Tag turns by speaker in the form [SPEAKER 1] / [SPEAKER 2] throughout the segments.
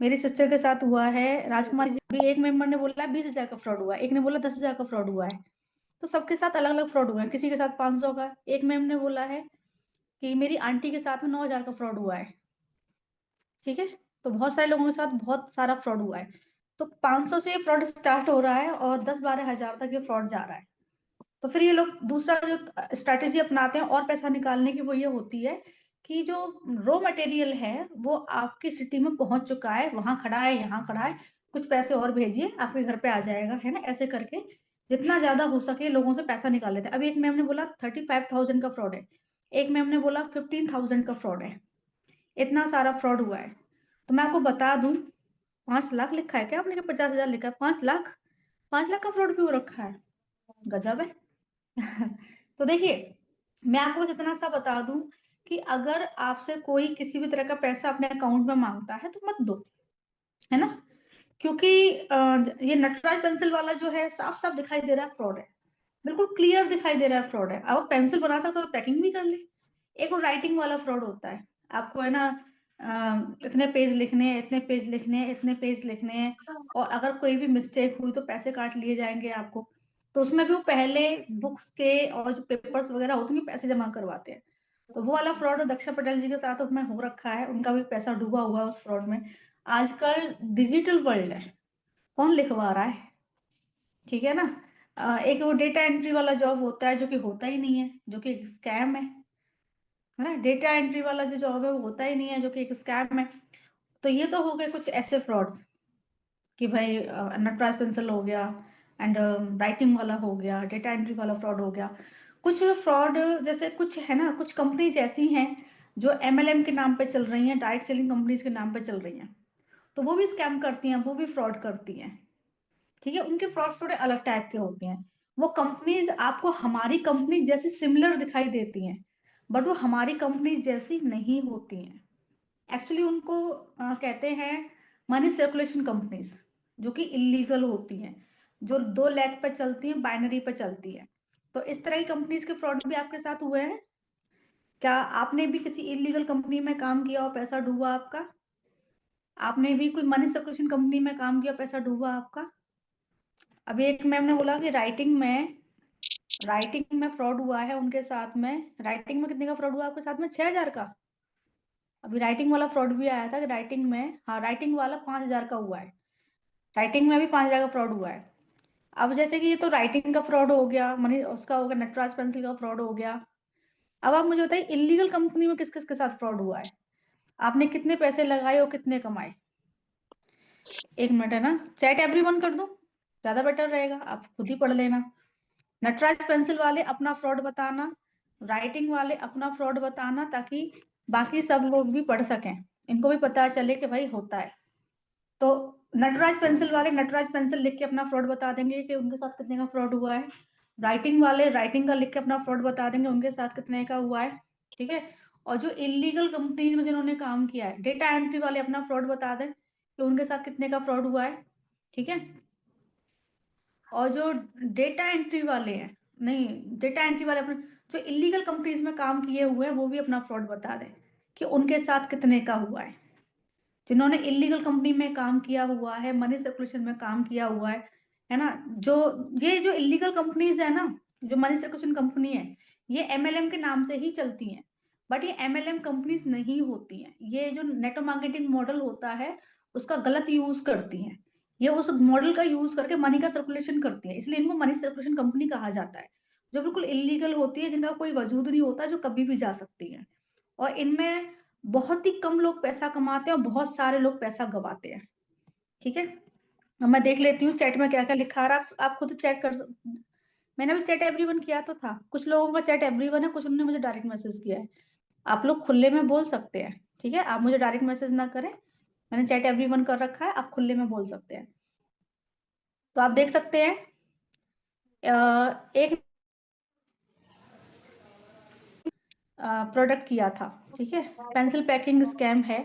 [SPEAKER 1] मेरी सिस्टर के साथ हुआ है, राजकुमारी जी। अभी एक मेंबर ने बोला 20,000 का फ्रॉड हुआ है, एक ने बोला 10,000 का फ्रॉड हुआ है। तो सबके साथ अलग अलग फ्रॉड हुआ है। किसी के साथ 500 का, एक मैम ने बोला है कि मेरी आंटी के साथ में 9,000 का फ्रॉड हुआ है। ठीक है, तो बहुत सारे लोगों के साथ बहुत सारा फ्रॉड हुआ है। तो 500 से फ्रॉड स्टार्ट हो रहा है और 10-12 हजार तक ये फ्रॉड जा रहा है। तो फिर ये लोग दूसरा जो स्ट्रैटेजी अपनाते हैं और पैसा निकालने की, वो ये होती है कि जो रॉ मटेरियल है वो आपकी सिटी में पहुंच चुका है, वहां खड़ा है, यहाँ खड़ा है, कुछ पैसे और भेजिए आपके घर पे आ जाएगा, है ना। ऐसे करके जितना ज्यादा हो सके लोगों से पैसा निकाल लेते हैं। अभी एक मैम ने बोला 35,000 का फ्रॉड है, एक मैम ने बोला 15,000 का फ्रॉड है। इतना सारा फ्रॉड हुआ है। तो मैं आपको बता दूं, 5 लाख लिखा है क्या आपने, 50,000 लिखा है? 5 लाख, 5 लाख का फ्रॉड भी हो रखा है। गजब है। तो देखिए, मैं आपको बस इतना सा बता दूं कि अगर आपसे कोई किसी भी तरह का पैसा अपने अकाउंट में मांगता है तो मत दो, है ना। क्योंकि ये नटराज पेंसिल वाला जो है साफ साफ दिखाई दे रहा है फ्रॉड है, बिल्कुल क्लियर दिखाई दे रहा है फ्रॉड है। अब पेंसिल बना सकता तो पैकिंग भी कर ले। एक वो राइटिंग वाला फ्रॉड होता है, आपको है ना इतने पेज लिखने हैं, इतने पेज लिखने हैं, इतने पेज लिखने हैं, और अगर कोई भी मिस्टेक हुई तो पैसे काट लिए जाएंगे आपको। तो उसमें भी वो पहले बुक्स के और जो पेपर्स वगैरह होते हैं पैसे जमा करवाते हैं। तो वो वाला फ्रॉड दक्षा पटेल जी के साथ उसमें हो रखा है, उनका भी पैसा डूबा हुआ है उस फ्रॉड में। आजकल डिजिटल वर्ल्ड है, कौन लिखवा रहा है, ठीक है ना। एक वो डेटा एंट्री वाला जॉब होता है जो कि होता ही नहीं है, जो कि एक स्कैम है ना। डेटा एंट्री वाला जो जॉब है वो होता ही नहीं है, जो कि एक स्कैम है। तो ये तो हो गए कुछ ऐसे फ्रॉड्स कि भाई नटराज पेंसिल हो गया, एंड राइटिंग वाला हो गया, डेटा एंट्री वाला फ्रॉड हो गया। कुछ फ्रॉड जैसे कुछ है ना, कुछ कंपनीज ऐसी हैं जो एमएलएम के नाम पे चल रही हैं, डायरेक्ट सेलिंग कंपनीज के नाम पे चल रही हैं। तो वो भी स्कैम करती हैं, वो भी फ्रॉड करती हैं। ठीक है, उनके फ्रॉड्स थोड़े अलग टाइप के होते हैं। वो कंपनीज आपको हमारी कंपनी जैसी सिमिलर दिखाई देती हैं, बट वो हमारी कंपनी जैसी नहीं होती हैं। एक्चुअली उनको कहते हैं मनी सर्कुलेशन कंपनीज, जो कि इलीगल होती हैं, जो 2 लेग पे चलती हैं, बाइनरी पे चलती हैं। तो इस तरह की कंपनीज के फ्रॉड भी आपके साथ हुए हैं क्या? आपने भी किसी इलीगल कंपनी में काम किया और पैसा डूबा आपका? आपने भी कोई मनी सर्कुलेशन कंपनी में काम किया, पैसा डूबा आपका? अभी एक मैम ने बोला कि राइटिंग में फ्रॉड हुआ है उनके साथ में। राइटिंग में कितने का फ्रॉड हुआ आपके साथ में? 6,000 का। अभी राइटिंग वाला फ्रॉड भी आया था कि राइटिंग में, हाँ, राइटिंग वाला 5,000 का हुआ है। राइटिंग में भी 5,000 का फ्रॉड हुआ है। अब जैसे कि ये तो राइटिंग का फ्रॉड हो गया, मनी उसका हो गया, नटराज पेंसिल का फ्रॉड हो गया। अब आप मुझे बताइए इलीगल कंपनी में किस किस के साथ फ्रॉड हुआ है, आपने कितने पैसे लगाए और कितने कमाए? 1 मिनट है ना, चैट एवरीवन कर दो, ज्यादा बेटर रहेगा, आप खुद ही पढ़ लेना। नटराज पेंसिल वाले अपना फ्रॉड बताना, राइटिंग वाले अपना फ्रॉड बताना, ताकि बाकी सब लोग भी पढ़ सकें, इनको भी पता चले कि भाई होता है। तो नटराज पेंसिल वाले नटराज पेंसिल लिख के अपना फ्रॉड बता देंगे कि उनके साथ कितने का फ्रॉड हुआ है। राइटिंग वाले राइटिंग का लिख के अपना फ्रॉड बता देंगे उनके साथ कितने का हुआ है। ठीक है, और जो इलीगल कंपनीज में जिन्होंने काम किया है, डेटा एंट्री वाले अपना फ्रॉड बता दें कि उनके साथ कितने का फ्रॉड हुआ है। ठीक है, और जो डेटा एंट्री वाले हैं, नहीं, डेटा एंट्री वाले अपने जो इलीगल कंपनीज में काम किए हुए हैं वो भी अपना फ्रॉड बता दें कि उनके साथ कितने का हुआ है। जिन्होंने इलीगल कंपनी में काम किया हुआ है, मनी सर्कुलेशन में काम किया हुआ है ना। जो ये जो इलीगल कंपनीज है ना, जो मनी सर्कुलेशन कंपनी है, ये एमएलएम के नाम से ही चलती हैं, बट ये एमएलएम कंपनीज नहीं होती हैं। ये जो नेटवर्क मार्केटिंग मॉडल होता है उसका गलत यूज करती हैं। ये उस मॉडल का यूज करके मनी का सर्कुलेशन करती है, इसलिए इनको मनी सर्कुलेशन कंपनी कहा जाता है। जो बिल्कुल इलीगल होती है, जिनका कोई वजूद नहीं होता, जो कभी भी जा सकती है। और इनमें बहुत ही कम लोग पैसा कमाते हैं और बहुत सारे लोग पैसा गवाते हैं। ठीक है, अब मैं देख लेती हूँ चैट में क्या क्या लिखा रहा है, आप खुद चेक कर मैंने भी चैट एवरीवन किया तो था, कुछ लोगों का चैट एवरीवन है, कुछ उन्होंने मुझे डायरेक्ट मैसेज किया है। आप लोग खुले में बोल सकते हैं, ठीक है, आप मुझे डायरेक्ट मैसेज ना करें, मैंने चैट एवरीवन कर रखा है, आप खुले में बोल सकते हैं। तो आप देख सकते हैं एक प्रोडक्ट किया था, ठीक है, पेंसिल पैकिंग स्कैम है।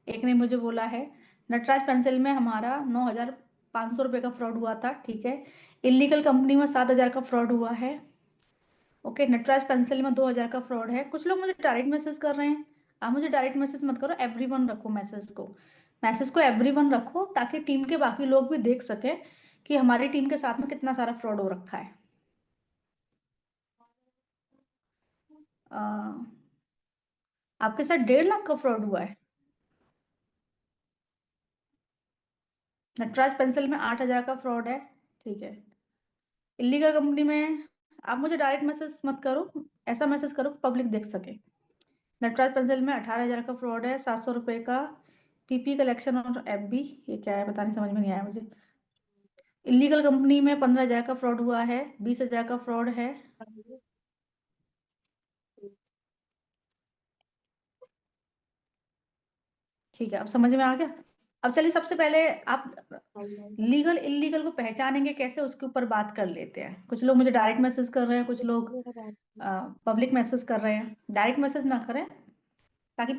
[SPEAKER 1] एक ने मुझे बोला है नटराज पेंसिल में हमारा 9,500 रुपये का फ्रॉड हुआ था, ठीक है। इलीगल कंपनी में 7,000 का फ्रॉड हुआ है। ओके, नटराज पेंसिल में 2,000 का फ्रॉड है। कुछ लोग मुझे डायरेक्ट मैसेज कर रहे हैं, आप मुझे डायरेक्ट मैसेज मत करो, एवरीवन रखो मैसेज को। मैसेज को एवरीवन रखो ताकि टीम के बाकी लोग भी देख सके कि हमारी टीम के साथ में कितना सारा फ्रॉड हो रखा है। आपके साथ 1.5 लाख का फ्रॉड हुआ है। नटराज पेंसिल में 8,000 का फ्रॉड है। ठीक है। इलीगल कंपनी में आप मुझे डायरेक्ट मैसेज मत करो, ऐसा मैसेज करो पब्लिक देख सके। नटराज पेंसिल में 18,000 का फ्रॉड है, 700 रुपए का पीपी कलेक्शन और एफबी, ये क्या है पता नहीं, समझ में नहीं आया मुझे। इलीगल कंपनी में 15,000 का फ्रॉड हुआ है, 20,000 का फ्रॉड है। ठीक है, अब समझ में आ गया। अब चलिए सबसे पहले आप लीगल इलीगल को पहचानेंगे कैसे, उसके ऊपर बात कर लेते हैं। कुछ लोग मुझे डायरेक्ट मैसेज कर रहे हैं, कुछ लोग पब्लिक मैसेज कर रहे हैं। डायरेक्ट मैसेज ना करें ताकि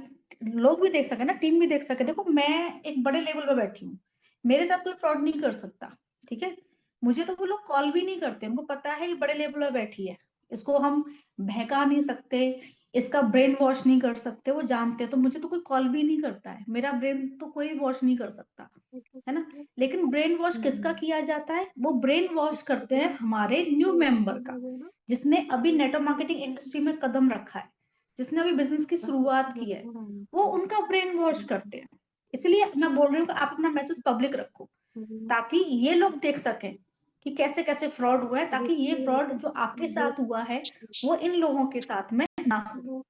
[SPEAKER 1] लोग भी देख सके ना, टीम भी देख सके। देखो मैं एक बड़े लेवल पे बैठी हूँ, मेरे साथ कोई फ्रॉड नहीं कर सकता, ठीक है। मुझे तो वो लोग कॉल भी नहीं करते, उनको पता है ये बड़े लेवल पे बैठी है, इसको हम बहका नहीं सकते, इसका ब्रेन वॉश नहीं कर सकते, वो जानते हैं। तो मुझे तो कोई कॉल भी नहीं करता है, मेरा ब्रेन तो कोई वॉश नहीं कर सकता, है ना। लेकिन ब्रेन वॉश किसका किया जाता है? वो ब्रेन वॉश करते हैं हमारे न्यू मेंबर का, जिसने अभी नेटवर्क मार्केटिंग इंडस्ट्री में कदम रखा है, जिसने अभी बिजनेस की शुरुआत की है, वो उनका ब्रेन वॉश करते हैं। इसलिए मैं बोल रही हूँ कि आप अपना मैसेज पब्लिक रखो ताकि ये लोग देख सकें कि कैसे कैसे फ्रॉड हुआ है, ताकि ये फ्रॉड जो आपके साथ हुआ है वो इन लोगों के साथ में ना हो।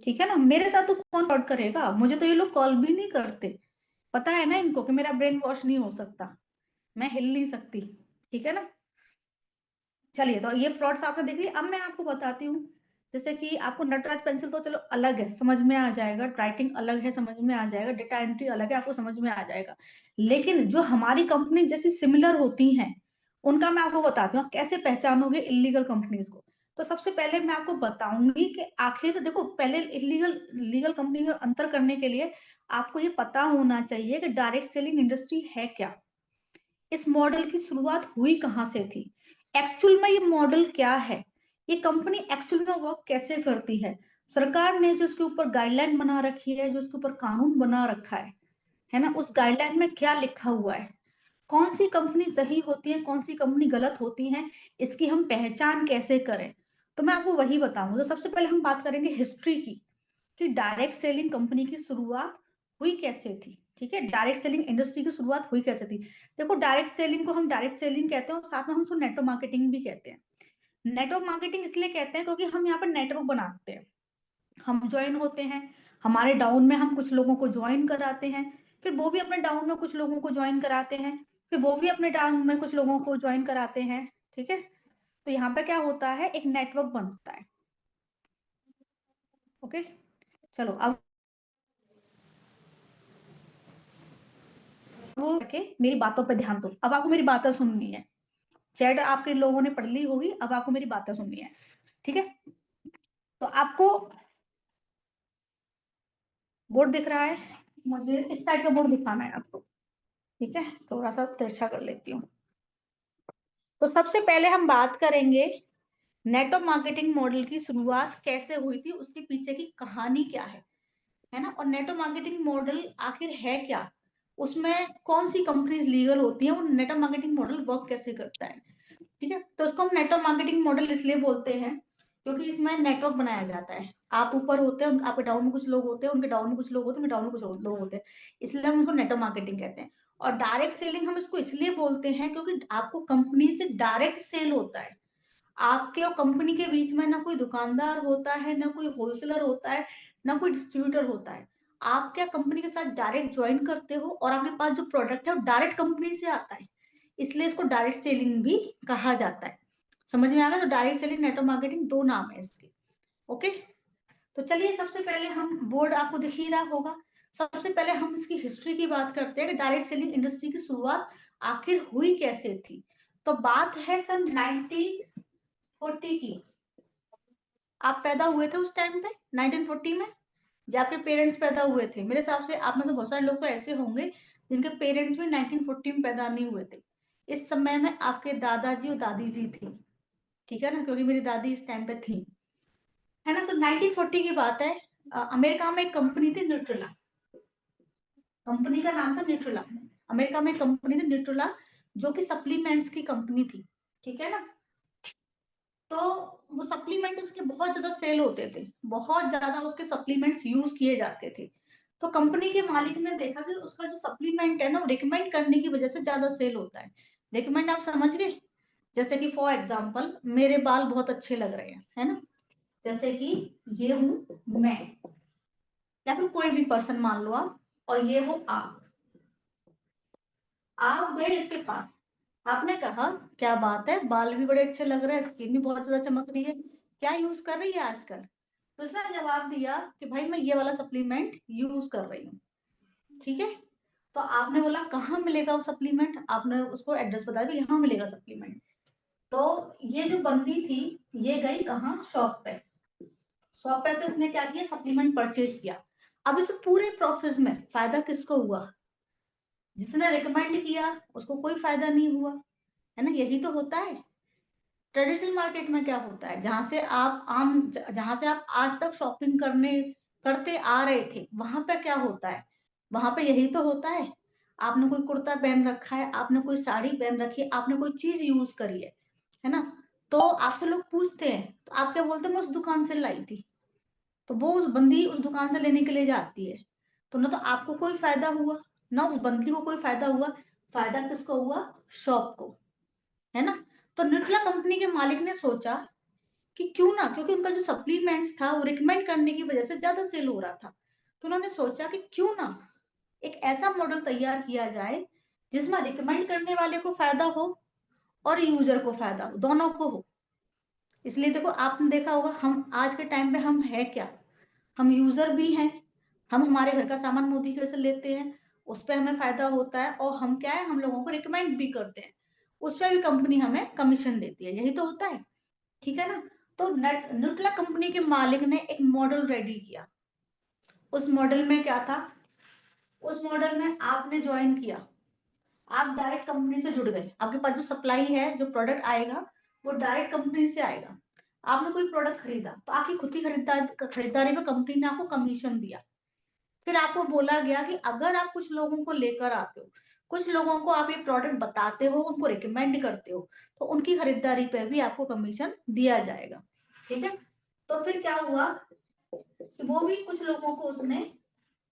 [SPEAKER 1] ठीक है ना, मेरे साथ तो कौन फ्रॉड करेगा, मुझे तो ये लोग कॉल भी नहीं करते, पता है ना इनको कि मेरा ब्रेन वॉश नहीं हो सकता, मैं हिल नहीं सकती। ठीक है ना। चलिए, तो ये फ्रॉड्स आपने देख लिया। अब मैं आपको बताती हूँ, जैसे कि आपको नटराज पेंसिल तो चलो अलग है, समझ में आ जाएगा, राइटिंग अलग है, समझ में आ जाएगा, डेटा एंट्री अलग है, आपको समझ में आ जाएगा। लेकिन जो हमारी कंपनी जैसी सिमिलर होती हैं उनका मैं आपको बताती हूँ कैसे पहचानोगे इलीगल कंपनीज को। तो सबसे पहले मैं आपको बताऊंगी कि आखिर देखो, पहले इलीगल लीगल कंपनी में अंतर करने के लिए आपको ये पता होना चाहिए कि डायरेक्ट सेलिंग इंडस्ट्री है क्या, इस मॉडल की शुरुआत हुई कहां से थी, एक्चुअल में ये मॉडल क्या है, ये कंपनी एक्चुअल में वर्क कैसे करती है, सरकार ने जो इसके ऊपर गाइडलाइन बना रखी है, जो इसके ऊपर कानून बना रखा है ना, उस गाइडलाइन में क्या लिखा हुआ है, कौन सी कंपनी सही होती है, कौन सी कंपनी गलत होती है, इसकी हम पहचान कैसे करें। तो मैं आपको वही बताऊंगा। तो सबसे पहले हम बात करेंगे हिस्ट्री की, कि डायरेक्ट सेलिंग कंपनी की शुरुआत हुई कैसे थी। ठीक है, डायरेक्ट सेलिंग इंडस्ट्री की शुरुआत हुई कैसे थी। देखो, डायरेक्ट सेलिंग को हम डायरेक्ट सेलिंग कहते हैं और साथ में हम उसको नेटवर्क मार्केटिंग भी कहते हैं। नेटवर्क मार्केटिंग इसलिए कहते हैं क्योंकि हम यहाँ पर नेटवर्क बनाते हैं, हम ज्वाइन होते हैं, हमारे डाउन में हम कुछ लोगों को ज्वाइन कराते हैं, फिर वो भी अपने डाउन में कुछ लोगों को ज्वाइन कराते हैं, फिर वो भी अपने डाउन में कुछ लोगों को ज्वाइन कराते हैं। ठीक है, तो यहाँ पे क्या होता है, एक नेटवर्क बनता है। ओके, चलो अब वो के मेरी बातों पे ध्यान दो। अब आपको मेरी बातें सुननी है, चैट आपके लोगों ने पढ़ ली होगी, अब आपको मेरी बातें सुननी है। ठीक है, तो आपको बोर्ड दिख रहा है, मुझे इस साइड का बोर्ड दिखाना है आपको। ठीक है, थोड़ा सा तिरछा कर लेती हूँ। तो सबसे पहले हम बात करेंगे नेटवर्क मार्केटिंग मॉडल की शुरुआत कैसे हुई थी, उसके पीछे की कहानी क्या है ना, और नेटवर्क मार्केटिंग मॉडल आखिर है क्या, उसमें कौन सी कंपनीज लीगल होती है, वो नेटवर्क मार्केटिंग मॉडल वर्क कैसे करता है। ठीक है, तो उसको हम नेटवर्क मार्केटिंग मॉडल इसलिए बोलते हैं क्योंकि इसमें नेटवर्क बनाया जाता है। आप ऊपर होते हैं, आपके डाउन में कुछ लोग होते हैं, उनके डाउन में कुछ लोग होते हैं, उनके डाउन में कुछ लोग होते हैं, इसलिए हम उसको नेटवर्क मार्केटिंग कहते हैं। और डायरेक्ट सेलिंग हम इसको इसलिए बोलते हैं क्योंकि आपको कंपनी से डायरेक्ट सेल होता है, आपके और कंपनी के बीच में ना कोई दुकानदार होता है, ना कोई होलसेलर होता है, ना कोई डिस्ट्रीब्यूटर होता है। आप क्या कंपनी के साथ डायरेक्ट ज्वाइन करते हो और आपके पास जो प्रोडक्ट है वो डायरेक्ट कंपनी से आता है, इसलिए इसको डायरेक्ट सेलिंग भी कहा जाता है। समझ में आ गया? तो डायरेक्ट सेलिंग, नेटवर्क मार्केटिंग, दो नाम है इसके। ओके, तो चलिए सबसे पहले हम, बोर्ड आपको दिख ही रहा होगा, सबसे पहले हम इसकी हिस्ट्री की बात करते हैं कि डायरेक्ट सेलिंग इंडस्ट्री की शुरुआत आखिर हुई कैसे थी। तो बात है सन 1940 की। आप पैदा हुए थे उस टाइम पे 1940 में, या आपके पेरेंट्स पैदा हुए थे? मेरे हिसाब से आप में से बहुत सारे लोग तो ऐसे होंगे जिनके पेरेंट्स भी 1940 में पैदा नहीं हुए थे। इस समय में आपके दादाजी और दादी जी थी, ठीक है ना, क्योंकि मेरी दादी इस टाइम पे थी, है ना। तो 1940 की बात है, अमेरिका में एक कंपनी थी न्यूट्रेला। कंपनी का नाम था न्यूट्रेला। अमेरिका में कंपनी थी न्यूट्रेला, जो कि सप्लीमेंट्स की कंपनी थी, ठीक है ना। तो वो सप्लीमेंट उसके बहुत ज्यादा सेल होते थे, बहुत ज्यादा उसके सप्लीमेंट्स यूज किए जाते थे। तो कंपनी के मालिक ने देखा कि उसका जो सप्लीमेंट है ना, वो रिकमेंड करने की वजह से ज्यादा सेल होता है। रिकमेंड आप समझ गए? जैसे कि फॉर एग्जाम्पल, मेरे बाल बहुत अच्छे लग रहे हैं, है ना। जैसे कि ये हूं मैं, या फिर कोई भी पर्सन मान लो आप, और ये हो आप गए इसके पास, आपने कहा क्या बात है, बाल भी बड़े अच्छे लग रहे हैं, स्किन भी बहुत ज्यादा चमक रही है, क्या यूज कर रही है आजकल? तो उसने जवाब दिया कि भाई मैं ये वाला सप्लीमेंट यूज कर रही हूँ, ठीक है। तो आपने बोला कहाँ मिलेगा वो सप्लीमेंट, आपने उसको एड्रेस बताया कि यहाँ मिलेगा सप्लीमेंट। तो ये जो बंदी थी, ये गई कहाँ, शॉप पे। शॉप पे से उसने क्या किया, सप्लीमेंट परचेज किया। अब इस पूरे प्रोसेस में फायदा किसको हुआ? जिसने रिकमेंड किया उसको कोई फायदा नहीं हुआ, है ना। यही तो होता है ट्रेडिशनल मार्केट में। क्या होता है, जहां से आप आज तक शॉपिंग करते आ रहे थे, वहां पे क्या होता है, वहां पे यही तो होता है। आपने कोई कुर्ता पहन रखा है, आपने कोई साड़ी पहन रखी है, आपने कोई चीज यूज करी है ना। तो आपसे लोग पूछते हैं, तो आप क्या बोलते हैं, मैं उस दुकान से लाई थी। तो वो उस बंदी उस दुकान से लेने के लिए जाती है। तो ना तो आपको कोई फायदा हुआ, ना उस बंदी को कोई फायदा हुआ। फायदा किसको हुआ? शॉप को, है ना। तो न्यूट्रेला कंपनी के मालिक ने सोचा कि क्यों ना, क्योंकि उनका जो सप्लीमेंट्स था वो रिकमेंड करने की वजह से ज्यादा सेल हो रहा था। तो उन्होंने सोचा कि क्यों ना एक ऐसा मॉडल तैयार किया जाए जिसमें रिकमेंड करने वाले को फायदा हो और यूजर को फायदा हो, दोनों को हो। इसलिए देखो, आपने देखा होगा, हम आज के टाइम पे हम है क्या, हम यूजर भी हैं। हम हमारे घर का सामान मोदी घर से लेते हैं, उस पर हमें फायदा होता है, और हम क्या है, हम लोगों को रिकमेंड भी करते हैं, उस पर भी कंपनी हमें कमीशन देती है, यही तो होता है, ठीक है ना। तो न्यूट्रेला कंपनी के मालिक ने एक मॉडल रेडी किया। उस मॉडल में क्या था, उस मॉडल में आपने ज्वाइन किया, आप डायरेक्ट कंपनी से जुड़ गए, आपके पास जो सप्लाई है, जो प्रोडक्ट आएगा वो डायरेक्ट कंपनी से आएगा। आपने कोई प्रोडक्ट खरीदा, तो आपकी खुद की खरीदारी पे कंपनी ने आपको कमीशन दिया। फिर आपको बोला गया कि अगर आप कुछ लोगों को लेकर आते हो, कुछ लोगों को आप ये प्रोडक्ट बताते हो, उनको रिकमेंड करते हो, तो उनकी खरीदारी पे भी आपको कमीशन दिया जाएगा, ठीक है। तो फिर क्या हुआ कि वो भी कुछ लोगों को उसने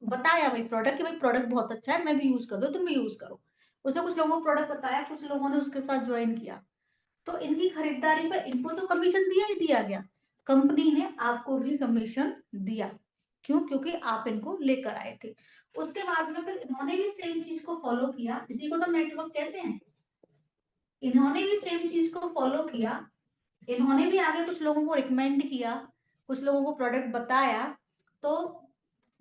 [SPEAKER 1] बताया भाई प्रोडक्ट, कि भाई प्रोडक्ट बहुत अच्छा है, मैं भी यूज कर दो, तुम भी यूज करो। उसने कुछ लोगों को प्रोडक्ट बताया, कुछ लोगों ने उसके साथ ज्वाइन किया। तो इनकी खरीदारी पर इनको तो कमीशन दिया ही दिया गया, कंपनी ने आपको भी कमीशन दिया। क्यों? क्योंकि आप इनको लेकर आए थे। उसके बाद में फिर इन्होंने भी सेम चीज को फॉलो किया, इसी को तो नेटवर्क कहते हैं। इन्होंने भी सेम चीज को फॉलो किया, इन्होंने भी आगे कुछ लोगों को रिकमेंड किया, कुछ लोगों को प्रोडक्ट बताया। तो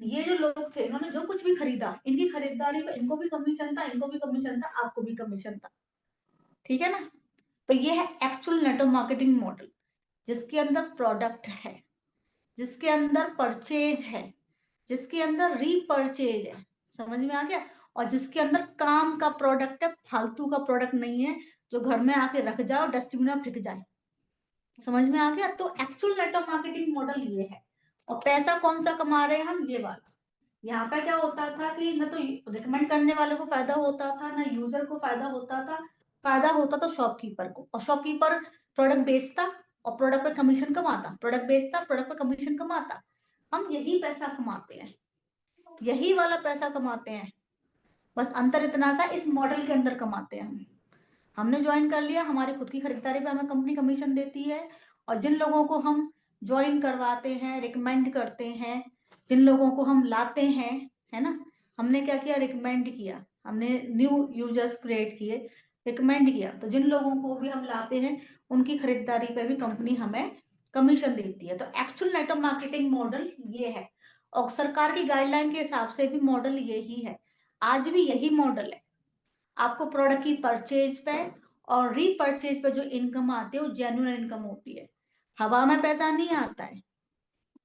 [SPEAKER 1] ये जो लोग थे, इन्होंने जो कुछ भी खरीदा, इनकी खरीदारी पे इनको भी कमीशन था, इनको भी कमीशन था, आपको भी कमीशन था, ठीक है ना। तो ये है एक्चुअल नेटवर्क मार्केटिंग मॉडल, जिसके अंदर प्रोडक्ट है, जिसके अंदर परचेज है, जिसके अंदर रीपरचेज है, समझ में आ गया। और जिसके अंदर काम का प्रोडक्ट है, फालतू का प्रोडक्ट नहीं है जो घर में आके रख जाओ, डस्टबिन में फेंक जाए, समझ में आ गया। तो एक्चुअल नेटवर्क मार्केटिंग मॉडल ये है। और पैसा कौन सा कमा रहे हैं हम, ये वाला। यहाँ पे क्या होता था कि ना तो रिकमेंड करने वाले को फायदा होता था, ना यूजर को फायदा होता था। फायदा होता था शॉपकीपर को, और शॉपकीपर प्रोडक्ट बेचता और प्रोडक्ट पे कमीशन कमाता, प्रोडक्ट बेचता, प्रोडक्ट पे कमीशन कमाता। हम यही पैसा कमाते हैं, यही वाला पैसा कमाते हैं। बस अंतर इतना सा, इस मॉडल के अंदर कमाते हैं हम। हमने ज्वाइन कर लिया, हमारी खुद की खरीदारी पे हमें कंपनी कमीशन देती है। और जिन लोगों को हम ज्वाइन करवाते हैं, रिकमेंड करते हैं, जिन लोगों को हम लाते हैं, है ना, हमने क्या किया, रिकमेंड किया, हमने न्यू यूजर्स क्रिएट किए, रिकमेंड किया, तो जिन लोगों को भी हम लाते हैं उनकी खरीदारी पे भी कंपनी हमें कमीशन देती है। तो एक्चुअल नेटवर्क मार्केटिंग मॉडल ये है, और सरकार की गाइडलाइन के हिसाब से भी मॉडल यही है, आज भी यही मॉडल है। आपको प्रोडक्ट की परचेज पे और रीपरचेज पे जो इनकम आती है वो जेन्युइन इनकम होती है, हवा में पैसा नहीं आता है,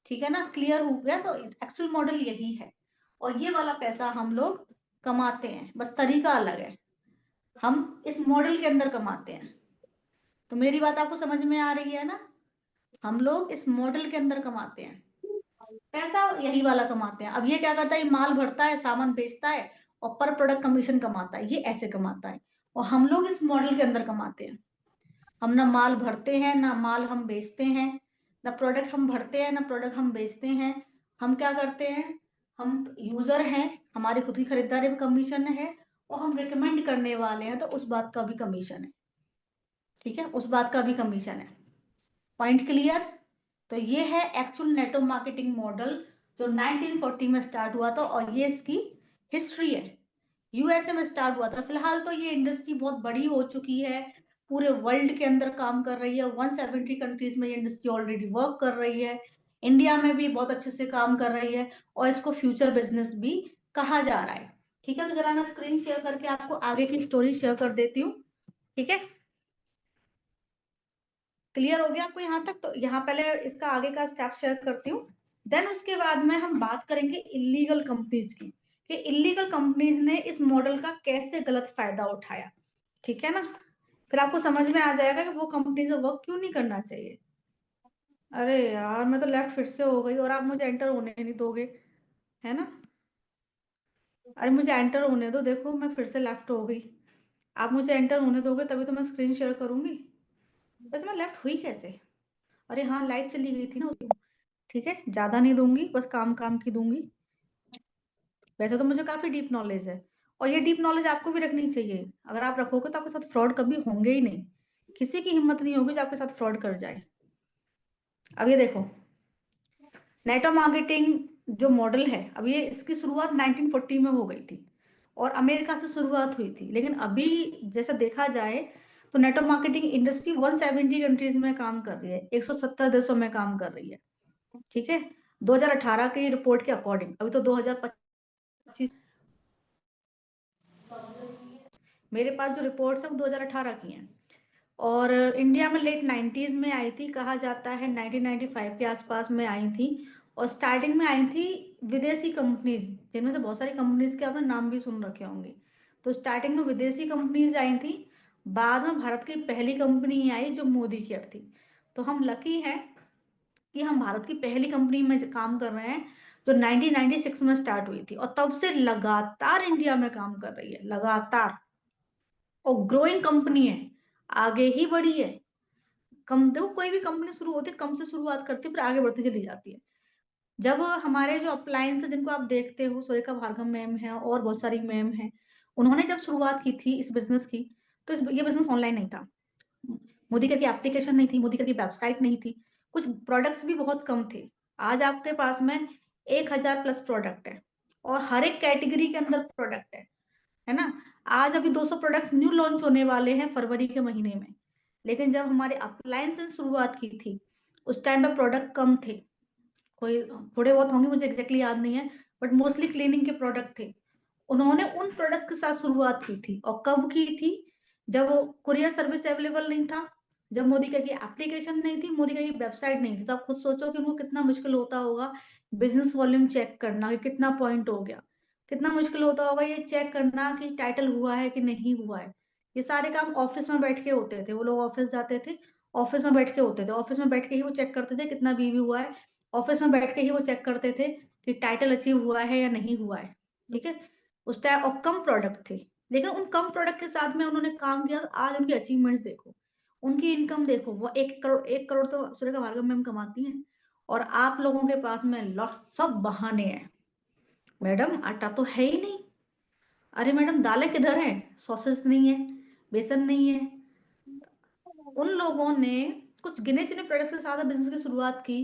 [SPEAKER 1] ठीक है ना। क्लियर हो गया? तो एक्चुअल मॉडल यही है, और ये वाला पैसा हम लोग कमाते हैं, बस तरीका अलग है, हम इस मॉडल के अंदर कमाते हैं। तो मेरी बात आपको समझ में आ रही है ना, हम लोग इस मॉडल के अंदर कमाते हैं, पैसा यही वाला कमाते हैं। अब ये क्या करता है, ये माल भरता है, सामान बेचता है, और पर प्रोडक्ट कमीशन कमाता है, ये ऐसे कमाता है। और हम लोग इस मॉडल के अंदर कमाते हैं। हम ना माल भरते हैं ना माल हम बेचते हैं, ना प्रोडक्ट हम भरते हैं ना प्रोडक्ट हम बेचते हैं। हम क्या करते हैं, हम यूजर हैं, हमारी खुद की खरीदारी में कमीशन है, और हम रिकमेंड करने वाले हैं तो उस बात का भी कमीशन है। ठीक है, उस बात का भी कमीशन है। Point clear? तो ये है एक्चुअल नेटवर्क मार्केटिंग मॉडल जो 1940 में स्टार्ट हुआ था, और ये इसकी हिस्ट्री है। यूएसए में स्टार्ट हुआ था। फिलहाल तो ये इंडस्ट्री बहुत बड़ी हो चुकी है, पूरे वर्ल्ड के अंदर काम कर रही है। 170 कंट्रीज में ये इंडस्ट्री ऑलरेडी वर्क कर रही है। इंडिया में भी बहुत अच्छे से काम कर रही है, और इसको फ्यूचर बिजनेस भी कहा जा रहा है। ठीक है, तो जरा मैं स्क्रीन शेयर करके आपको आगे की स्टोरी शेयर कर देती हूँ। ठीक है, क्लियर हो गया आपको यहाँ तक? तो यहाँ पहले इसका आगे का स्टेप शेयर करती हूँ, देन उसके बाद में हम बात करेंगे इलीगल कंपनीज की, कि इलीगल कंपनीज ने इस मॉडल का कैसे गलत फायदा उठाया। ठीक है ना, फिर आपको समझ में आ जाएगा कि वो कंपनी से वर्क क्यों नहीं करना चाहिए। अरे यार, मैं तो लेफ्ट फिर से हो गई और आप मुझे एंटर होने नहीं दोगे, है ना। अरे मुझे एंटर होने दो, देखो मैं फिर से लेफ्ट हो गई। आप मुझे एंटर होने दोगे तभी तो मैं स्क्रीन शेयर करूंगी। वैसे मैं लेफ्ट हुई कैसे? अरे हाँ, लाइट चली गई थी ना। ठीक है, ज्यादा नहीं दूंगी, बस काम काम की दूंगी। वैसे तो मुझे काफी डीप नॉलेज है, और ये डीप नॉलेज आपको भी रखनी चाहिए। अगर आप रखोगे तो आपके साथ फ्रॉड कभी होंगे ही नहीं। किसी की हिम्मत नहीं होगी जो आपके साथ फ्रॉड कर जाए। अब ये देखो, नेटवर्क मार्केटिंग जो मॉडल है, अब ये इसकी शुरुआत 1940 में हो गई थी, और अमेरिका से शुरुआत हुई थी। लेकिन अभी जैसा देखा जाए तो नेटवर्क मार्केटिंग इंडस्ट्री 170 कंट्रीज में काम कर रही है, 170 देशों में काम कर रही है। ठीक है, 2018 की रिपोर्ट के अकॉर्डिंग। अभी तो 2025, मेरे पास जो रिपोर्ट्स है वो 2018 की हैं। और इंडिया में लेट 90s में आई थी, कहा जाता है 1995 के आसपास में आई थी। और स्टार्टिंग में आई थी विदेशी कंपनीज, जिनमें से बहुत सारी कंपनीज के आपने नाम भी सुन रखे होंगे। तो स्टार्टिंग में विदेशी कंपनीज आई थी, बाद में भारत की पहली कंपनी आई जो मोदी केयर थी। तो हम लकी हैं कि हम भारत की पहली कंपनी में काम कर रहे हैं, जो 1996 में स्टार्ट हुई थी, और तब से लगातार इंडिया में काम कर रही है, लगातार। और ग्रोइंग कंपनी है, आगे ही बढ़ी है। कम देखो, कोई भी कंपनी शुरू होती है कम से शुरुआत करती है, फिर आगे बढ़ती चली जाती है। जब हमारे जो अप्लायंस जिनको आप देखते हो, सुरेखा भार्गव मैम है और बहुत सारी मैम है, उन्होंने जब शुरुआत की थी इस बिजनेस की, तो ये बिजनेस ऑनलाइन नहीं था। मोदी की एप्लीकेशन नहीं थी, मोदी की वेबसाइट नहीं थी, कुछ प्रोडक्ट्स भी बहुत कम थे। आज आपके पास में 1000 प्लस प्रोडक्ट है, और हर एक कैटेगरी के अंदर प्रोडक्ट है ना। आज अभी 200 प्रोडक्ट्स न्यू लॉन्च होने वाले हैं फरवरी के महीने में। लेकिन जब हमारे अप्लायंस ने शुरुआत की थी, उस टाइम पे प्रोडक्ट कम थे। कोई थोड़े बहुत होंगे, मुझे एग्जैक्टली याद नहीं है, बट मोस्टली क्लीनिंग के प्रोडक्ट थे। उन्होंने उन प्रोडक्ट के साथ शुरुआत की थी, और कब की थी? जब कुरियर सर्विस अवेलेबल नहीं था, जब मोदी का की एप्लीकेशन नहीं थी, मोदी का की वेबसाइट नहीं थी। तो आप खुद सोचो कि उनको कितना मुश्किल होता होगा बिजनेस वॉल्यूम चेक करना कि कितना पॉइंट हो गया, कितना मुश्किल होता होगा ये चेक करना कि टाइटल हुआ है कि नहीं हुआ है। ये सारे काम ऑफिस में बैठ के होते थे, वो लोग ऑफिस जाते थे, ऑफिस में बैठ के होते थे, ऑफिस में बैठ के ही वो चेक करते थे कितना बीवी हुआ है, ऑफिस में बैठ के ही वो चेक करते थे कि टाइटल अचीव हुआ है या नहीं हुआ है। ठीक है, उस टाइम और कम प्रोडक्ट थे, लेकिन उन कम प्रोडक्ट के साथ में उन्होंने काम किया। आज उनकी अचीवमेंट्स देखो, उनकी इनकम देखो, वो 1 करोड़, 1 करोड़ तो सुरेखा भार्गव मैम कमाती हैं, और आप लोगों के पास में लॉट सब बहाने हैं। मैडम आटा तो है ही नहीं। अरे मैडम, दालें किधर है? सॉसेस नहीं है, बेसन नहीं है। उन लोगों ने कुछ गिने चुने प्रोडक्ट्स के साथ बिजनेस की शुरुआत की,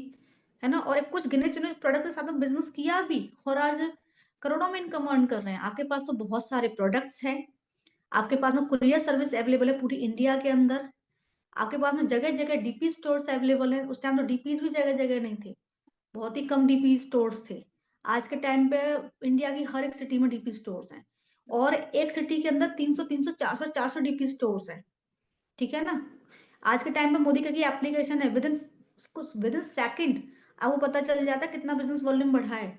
[SPEAKER 1] है ना, और एक कुछ गिने चुने प्रोडक्ट के साथ बिजनेस किया भी, और आज करोड़ों में इनकम अर्न कर रहे हैं। आपके पास तो बहुत सारे प्रोडक्ट्स हैं, आपके पास में कुरियर सर्विस अवेलेबल है पूरी इंडिया के अंदर, आपके पास में जगह जगह डीपी स्टोर्स अवेलेबल है। उस टाइम तो डीपीज भी जगह जगह नहीं थे, बहुत ही कम डीपी स्टोर्स थे। आज के टाइम पे इंडिया की हर एक सिटी में डीपी स्टोर्स हैं, और एक सिटी के अंदर 300 300 400 400 डीपी स्टोर्स हैं। ठीक है ना। आज के टाइम पे मोदी का की एप्लीकेशन है, विद इन सेकंड आपको पता चल जाता है कितना बिजनेस वॉल्यूम बढ़ा है,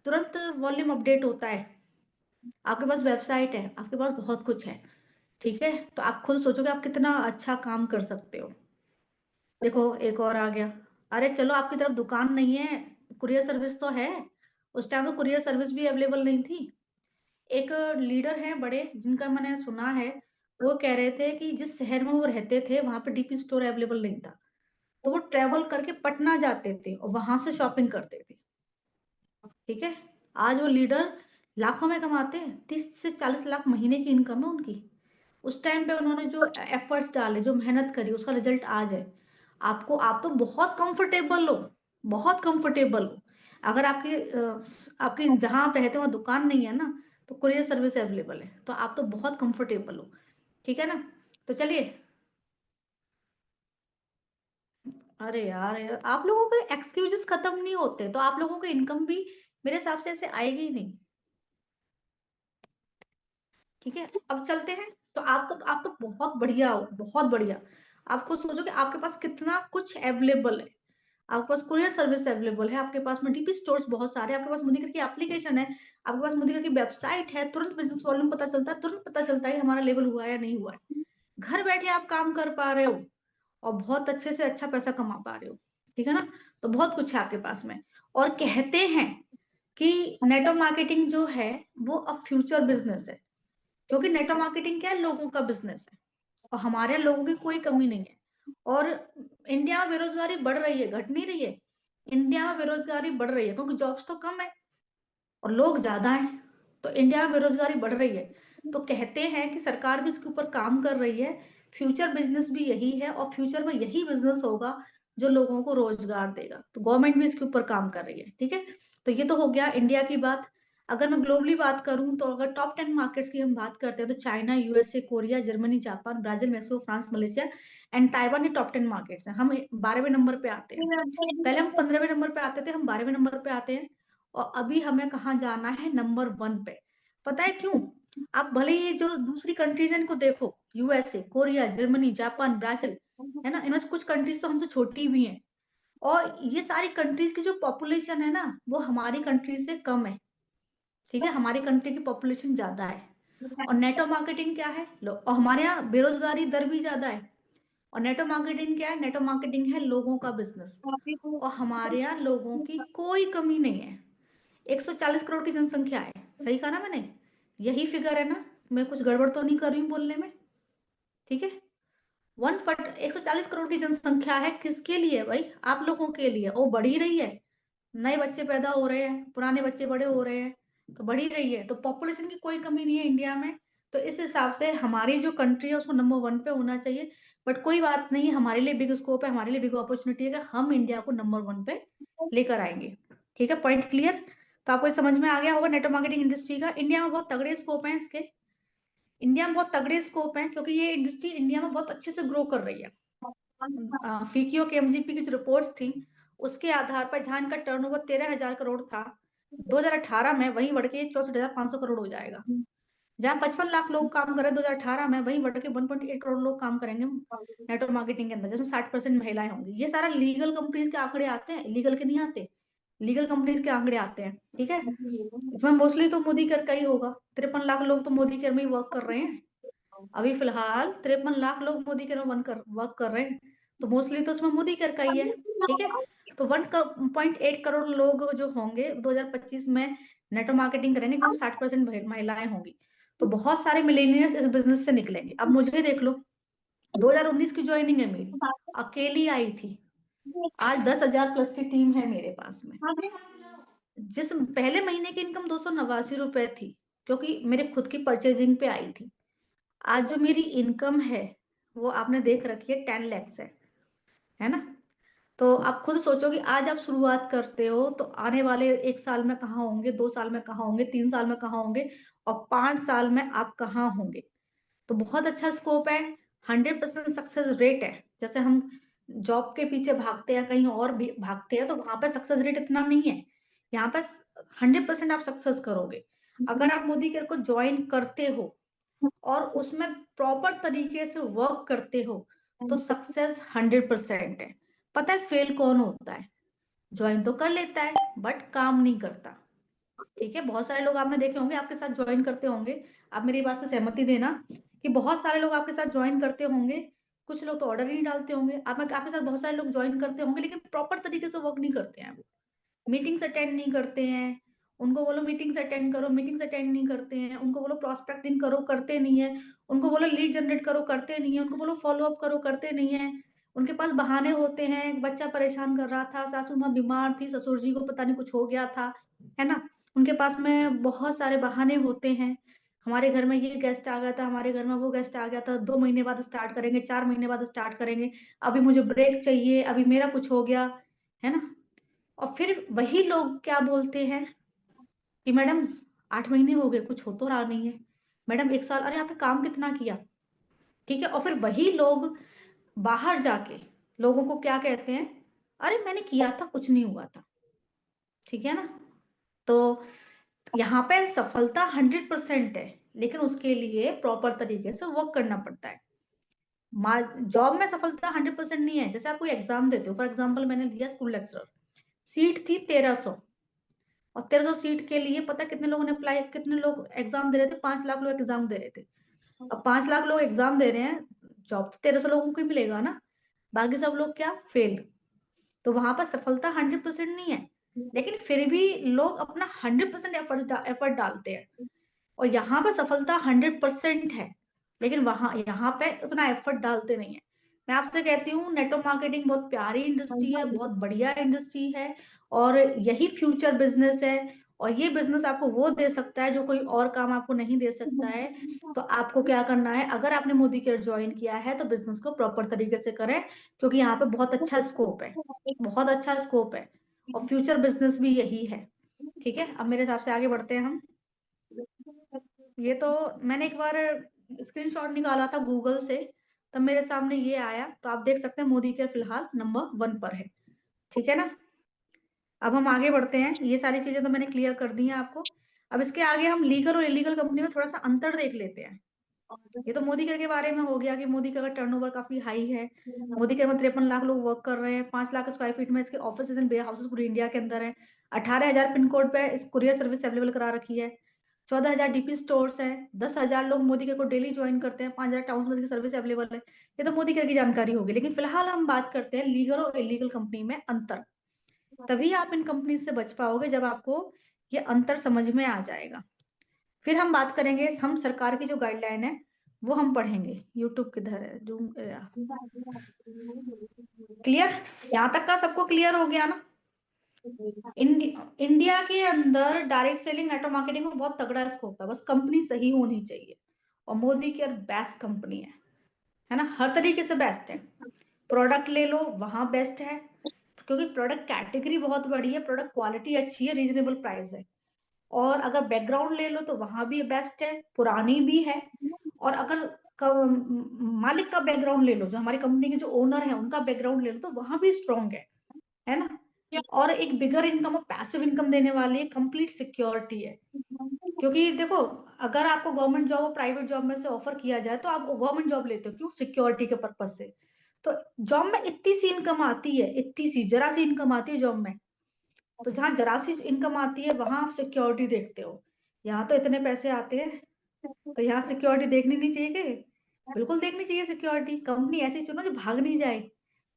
[SPEAKER 1] तुरंत वॉल्यूम अपडेट होता है। आपके पास वेबसाइट है, आपके पास बहुत कुछ है। ठीक है, तो आप खुद सोचो कि आप कितना अच्छा काम कर सकते हो। देखो एक और आ गया। अरे चलो, आपकी तरफ दुकान नहीं है, कुरियर सर्विस तो है। उस टाइम तो कुरियर सर्विस भी अवेलेबल नहीं थी। एक लीडर है बड़े, जिनका मैंने सुना है, वो कह रहे थे कि जिस शहर में वो रहते थे वहां पे डीपी स्टोर अवेलेबल नहीं था, तो वो ट्रेवल करके पटना जाते थे और वहां से शॉपिंग करते थे। ठीक है, आज वो लीडर लाखों में कमाते हैं, 30 से 40 लाख महीने की इनकम है उनकी। उस टाइम पे उन्होंने जो एफर्ट्स डाले, जो मेहनत करी, उसका रिजल्ट आज है। आप तो बहुत कंफर्टेबल हो, बहुत कंफर्टेबल हो। अगर आपकी जहां आप रहते हो वहाँ दुकान नहीं है ना, तो कुरियर सर्विस अवेलेबल है, तो आप तो बहुत कंफर्टेबल हो। ठीक है ना, तो चलिए। अरे यार, आप लोगों के एक्सक्यूजेस खत्म नहीं होते, तो आप लोगों का इनकम भी मेरे हिसाब से ऐसे आएगी ही नहीं। ठीक है, अब चलते हैं। तो आप तो बहुत बढ़िया हो, बहुत बढ़िया। आप खुद सोचो कि आपके पास कितना कुछ अवेलेबल है। आपके पास कुरियर सर्विस अवेलेबल है, आपके पास में डीपी स्टोर्स बहुत सारे, आपके पास मोदी की एप्लीकेशन है, आपके पास मोदी की वेबसाइट है, तुरंत बिजनेस वॉल्यूम पता चलता है, तुरंत पता चलता है हमारा लेवल हुआ है या नहीं हुआ है। घर बैठे आप काम कर पा रहे हो और बहुत अच्छे से अच्छा पैसा कमा पा रहे हो। ठीक है ना, तो बहुत कुछ है आपके पास में। और कहते हैं कि नेटवर्क मार्केटिंग जो है वो अब फ्यूचर बिजनेस है, क्योंकि नेटवर्क मार्केटिंग क्या है, लोगों का बिजनेस है, और हमारे लोगों की कोई कमी नहीं है। और इंडिया में बेरोजगारी बढ़ रही है, घट नहीं रही है। इंडिया में बेरोजगारी बढ़ रही है क्योंकि जॉब्स तो कम है और लोग ज्यादा हैं, तो इंडिया में बेरोजगारी बढ़ रही है। तो कहते हैं कि सरकार भी इसके ऊपर काम कर रही है। फ्यूचर बिजनेस भी यही है और फ्यूचर में यही बिजनेस होगा जो लोगों को रोजगार देगा, तो गवर्नमेंट भी इसके ऊपर काम कर रही है। ठीक है, तो ये तो हो गया इंडिया की बात। अगर मैं ग्लोबली बात करूं, तो अगर टॉप 10 मार्केट्स की हम बात करते हैं, तो China, USA, Korea, Germany, Japan, Brazil, Mexico, France, Malaysia and Taiwan, ये टॉप 10 मार्केट्स हैं। हम 12वें नंबर पे आते हैं। पहले हम 15वें नंबर पे आते थे, हम 12वें नंबर पे आते हैं। और अभी हमें कहाँ जाना है, नंबर 1 पे। पता है क्यों? आप भले ये जो दूसरी कंट्रीज है इनको देखो, USA, Korea, Germany, Japan, Brazil, है ना, इनमें से कुछ कंट्रीज तो हमसे छोटी भी हैं। और ये सारी कंट्रीज की जो पॉपुलेशन है ना, वो हमारी कंट्री से कम है। ठीक है, हमारी कंट्री की पॉपुलेशन ज्यादा है। और नेटवर्क मार्केटिंग क्या है, लो, और हमारे यहाँ बेरोजगारी दर भी ज्यादा है। और नेटवर्क मार्केटिंग क्या है, नेटवर्क मार्केटिंग है लोगों का बिजनेस। और हमारे यहाँ लोगों की कोई कमी नहीं है। 140 करोड़ की जनसंख्या है, सही कहा ना मैंने? यही फिगर है ना? मैं कुछ गड़बड़ तो नहीं कर रही हूँ बोलने में? ठीक है, 140 करोड़ की जनसंख्या है, किसके लिए भाई? आप लोगों के लिए। वो बढ़ ही रही है, नए बच्चे पैदा हो रहे हैं, पुराने बच्चे बड़े हो रहे हैं, तो बढ़ ही रही है। तो पॉपुलेशन की कोई कमी नहीं है इंडिया में। तो इस हिसाब से हमारी जो कंट्री है उसको नंबर 1 पे होना चाहिए। बट कोई बात नहीं, हमारे लिए बिग स्कोप है, हमारे लिए बिग अपॉर्चुनिटी है कि हम इंडिया को नंबर 1 पे लेकर आएंगे। ठीक है, पॉइंट क्लियर? तो आपको ये समझ में आ गया होगा नेटवर्क मार्केटिंग इंडस्ट्री का। इंडिया में बहुत तगड़े स्कोप है इसके, इंडिया में बहुत तगड़े स्कोप है, क्योंकि ये इंडस्ट्री इंडिया में बहुत अच्छे से ग्रो कर रही है। फीकियो के एमजीपी की जो रिपोर्ट्स थी, उसके आधार पर जहां इनका टर्नओवर 13,000 करोड़ था 2018 में, वहीं बढ़ के 64,500 करोड़ हो जाएगा। जहां 55 लाख लोग काम कर रहे हैं 2018 में, वहीं बढ़ के 1.8 करोड़ लोग काम करेंगे नेटवर्क मार्केटिंग के अंदर, जिसमें 60% महिलाएं होंगी। ये सारा लीगल कंपनीज के आंकड़े आते हैं, लीगल के नहीं आते, लीगल कंपनीज के आंकड़े आते हैं। ठीक है, इसमें मोस्टली तो मोदी केयर का ही होगा। 53 लाख लोग तो मोदी केयर में ही वर्क कर रहे हैं। अभी फिलहाल 53 लाख लोग मोदी केयर में वर्क कर रहे हैं, तो मोस्टली तो उसमें मोदी केयर का ही है। ठीक है, तो 1.8 करोड़ लोग जो होंगे 2025 में नेटवर्क मार्केटिंग करेंगे, जिसमें 60% महिलाएं होंगी। तो बहुत सारे मिलेनियर्स इस बिजनेस से निकलेंगे। अब मुझे देख लो, 2019 की ज्वाइनिंग है मेरी, अकेली आई थी। आज 10,000 प्लस की टीम है मेरे पास में। जिस पहले महीने की इनकम 289 रुपए थी, क्योंकि मेरे खुद की परचेजिंग पे आई थी। आज जो मेरी इनकम है वो आपने देख रखी है, 10 लैक्स है ना? तो आप खुद सोचो कि आज आप शुरुआत करते हो तो आने वाले 1 साल में कहाँ होंगे, 2 साल में कहाँ होंगे, 3 साल में कहाँ होंगे, और 5 साल में आप कहाँ होंगे। तो बहुत अच्छा स्कोप है, 100% सक्सेस रेट है। जैसे हम जॉब के पीछे भागते हैं, कहीं और भी भागते हैं, तो वहां पर सक्सेस रेट इतना नहीं है। यहाँ पर 100% आप सक्सेस करोगे अगर आप मोदी केयर को ज्वाइन करते हो और उसमें प्रॉपर तरीके से वर्क करते हो, तो सक्सेस 100% है। पता है फेल कौन होता है? ज्वाइन तो कर लेता है बट काम नहीं करता। ठीक है, बहुत सारे लोग आपने देखे होंगे आपके साथ ज्वाइन करते होंगे, आप मेरी बात से सहमति देना कि बहुत सारे लोग आपके साथ ज्वाइन करते होंगे, कुछ लोग तो ऑर्डर ही नहीं डालते होंगे। आप आपके साथ बहुत सारे लोग ज्वाइन करते होंगे, लेकिन प्रॉपर तरीके से वर्क नहीं करते हैं वो, मीटिंग्स अटेंड नहीं करते हैं, उनको बोलो मीटिंग्स अटेंड करो, मीटिंग्स अटेंड नहीं करते हैं। उनको बोलो प्रॉस्पेक्टिंग करो, करते नहीं है। उनको बोलो लीड जनरेट करो, करते नहीं है। उनको बोलो फॉलो अप करो, करते नहीं है। उनके पास बहाने होते हैं, एक बच्चा परेशान कर रहा था, सासू माँ बीमार थी, ससुर जी को पता नहीं कुछ हो गया था, है ना। उनके पास में बहुत सारे बहाने होते हैं। हमारे घर में ये गेस्ट आ गया था, हमारे घर में वो गेस्ट आ गया था, 2 महीने बाद स्टार्ट करेंगे, 4 महीने बाद स्टार्ट करेंगे, अभी मुझे ब्रेक चाहिए, अभी मेरा कुछ हो गया, है ना। और फिर वही लोग क्या बोलते हैं कि मैडम 8 महीने हो गए, कुछ हो तो रहा नहीं है। मैडम 1 साल, अरे आपने काम कितना किया, ठीक है। और फिर वही लोग बाहर जाके लोगों को क्या कहते हैं, अरे मैंने किया था, कुछ नहीं हुआ था, ठीक है ना। तो यहाँ पे सफलता 100% है, लेकिन उसके लिए प्रॉपर तरीके से वर्क करना पड़ता है। जॉब में सफलता 100% नहीं है। जैसे आप कोई एग्जाम देते हो, फॉर एग्जाम्पल मैंने दिया स्कूल लेक्चरर, सीट थी 1300, और 1300 सीट के लिए पता कितने लोगों ने अप्लाई, कितने लोग एग्जाम दे रहे थे, 5 लाख लोग एग्जाम दे रहे थे। अब 5 लाख लोग एग्जाम दे रहे हैं, जॉब तो 1300 लोगों को ही मिलेगा ना, बाकी सब लोग क्या फेल। तो वहां पर सफलता 100% नहीं है, लेकिन फिर भी लोग अपना 100% एफर्ट डालते हैं। और यहाँ पे सफलता 100% है, लेकिन वहां यहाँ पे उतना एफर्ट डालते नहीं है। मैं आपसे कहती हूँ, नेटवर्क मार्केटिंग बहुत प्यारी इंडस्ट्री है, बहुत बढ़िया इंडस्ट्री है, और यही फ्यूचर बिजनेस है। और ये बिजनेस आपको वो दे सकता है जो कोई और काम आपको नहीं दे सकता है। तो आपको क्या करना है, अगर आपने मोदी केयर ज्वाइन किया है तो बिजनेस को प्रॉपर तरीके से करें, क्योंकि यहाँ पे बहुत अच्छा स्कोप है, बहुत अच्छा स्कोप है, और फ्यूचर बिजनेस भी यही है। ठीक है, अब मेरे हिसाब से आगे बढ़ते हैं हम। ये तो मैंने एक बार स्क्रीनशॉट निकाला था गूगल से, तब मेरे सामने ये आया, तो आप देख सकते हैं मोदी केयर फिलहाल नंबर 1 पर है। ठीक है ना। अब हम आगे बढ़ते हैं, ये सारी चीजें तो मैंने क्लियर कर दी हैं आपको। अब इसके आगे हम लीगल और इलीगल कंपनी में थोड़ा सा अंतर देख लेते हैं। ये तो मोदी केयर के बारे में हो गया कि मोदी केयर का टर्नओवर काफी हाई है। मोदी केयर में 53 लाख लोग वर्क कर रहे हैं, 5 लाख स्क्वायर फीट में इसके ऑफिस एंड वेयर हाउसेस पूरी इंडिया के अंदर है। 18,000 पिन कोड पे इस कुरियर सर्विस अवेलेबल करा रखी है। 14,000 डीपी स्टोर्स है। 10,000 लोग मोदी केयर को डेली ज्वाइन करते हैं। 5,000 टाउन में इसकी सर्विस अवेलेबल है। ये तो मोदी केयर की जानकारी होगी, लेकिन फिलहाल हम बात करते हैं लीगल और इलीगल कंपनी में अंतर। तभी आप इन कंपनी से बच पाओगे जब आपको ये अंतर समझ में आ जाएगा। फिर हम बात करेंगे, हम सरकार की जो गाइडलाइन है वो हम पढ़ेंगे। यूट्यूब किधर है, जूम, क्लियर, यहाँ तक का सबको क्लियर हो गया ना। इंडिया के अंदर डायरेक्ट सेलिंग नेटवर्क मार्केटिंग में बहुत तगड़ा स्कोप है, बस कंपनी सही होनी चाहिए। और मोदी केयर बेस्ट कंपनी है ना, हर तरीके से बेस्ट है। प्रोडक्ट ले लो, वहां बेस्ट है, क्योंकि प्रोडक्ट कैटेगरी बहुत बड़ी है, प्रोडक्ट क्वालिटी अच्छी है, रीजनेबल प्राइस है। और अगर बैकग्राउंड ले लो तो वहां भी बेस्ट है, पुरानी भी है। और अगर मालिक का बैकग्राउंड ले लो, जो हमारी कंपनी के जो ओनर है उनका बैकग्राउंड ले लो, तो वहां भी स्ट्रॉन्ग है ना। और एक बिगर इनकम और पैसिव इनकम देने वाली कंप्लीट सिक्योरिटी है। क्योंकि देखो, अगर आपको गवर्नमेंट जॉब और प्राइवेट जॉब में से ऑफर किया जाए तो आप गवर्नमेंट जॉब लेते हो, क्यों? सिक्योरिटी के पर्पज से। तो जॉब में इतनी सी इनकम आती है, इतनी सी जरा सी इनकम आती है जॉब में। तो जहां जरा सी इनकम आती है वहां आप सिक्योरिटी देखते हो। यहाँ तो इतने पैसे आते हैं, तो यहाँ सिक्योरिटी देखनी नहीं चाहिए क्या? बिल्कुल देखनी चाहिए सिक्योरिटी। कंपनी ऐसी चुनो जो भाग नहीं जाए,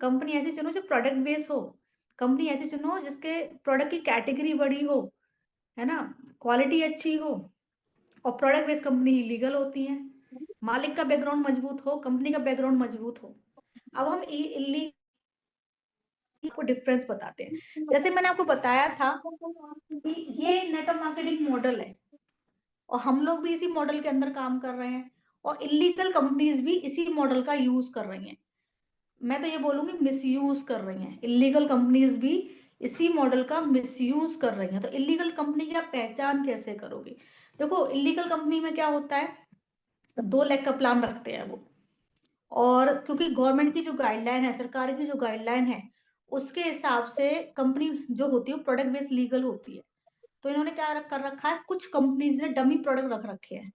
[SPEAKER 1] कंपनी ऐसी चुनो जो प्रोडक्ट बेस हो, कंपनी ऐसी चुनो जिसके प्रोडक्ट की कैटेगरी बड़ी हो, है ना, क्वालिटी अच्छी हो। और प्रोडक्ट बेस्ड कंपनी ही लीगल होती है, मालिक का बैकग्राउंड मजबूत हो, कंपनी का बैकग्राउंड मजबूत हो। अब हम इलीगल को डिफरेंस बताते हैं। जैसे मैंने आपको बताया था कि ये नेटवर्क मार्केटिंग मॉडल है, और हम लोग भी इसी मॉडल के अंदर काम कर रहे हैं, और इलीगल कंपनीज भी इसी मॉडल का यूज कर रही हैं। मैं तो ये बोलूंगी मिसयूज कर रही हैं, इलीगल कंपनीज भी इसी मॉडल का मिसयूज कर रही हैं। तो इलीगल कंपनी की आप पहचान कैसे करोगे? देखो, इलीगल कंपनी में क्या होता है, 2 लाख का प्लान रखते हैं वो। और क्योंकि गवर्नमेंट की जो गाइडलाइन है, सरकार की जो गाइडलाइन है, उसके हिसाब से कंपनी जो होती है प्रोडक्ट बेस्ड लीगल होती है। तो इन्होंने क्या कर रखा है, कुछ कंपनीज ने डमी प्रोडक्ट रख रखे हैं।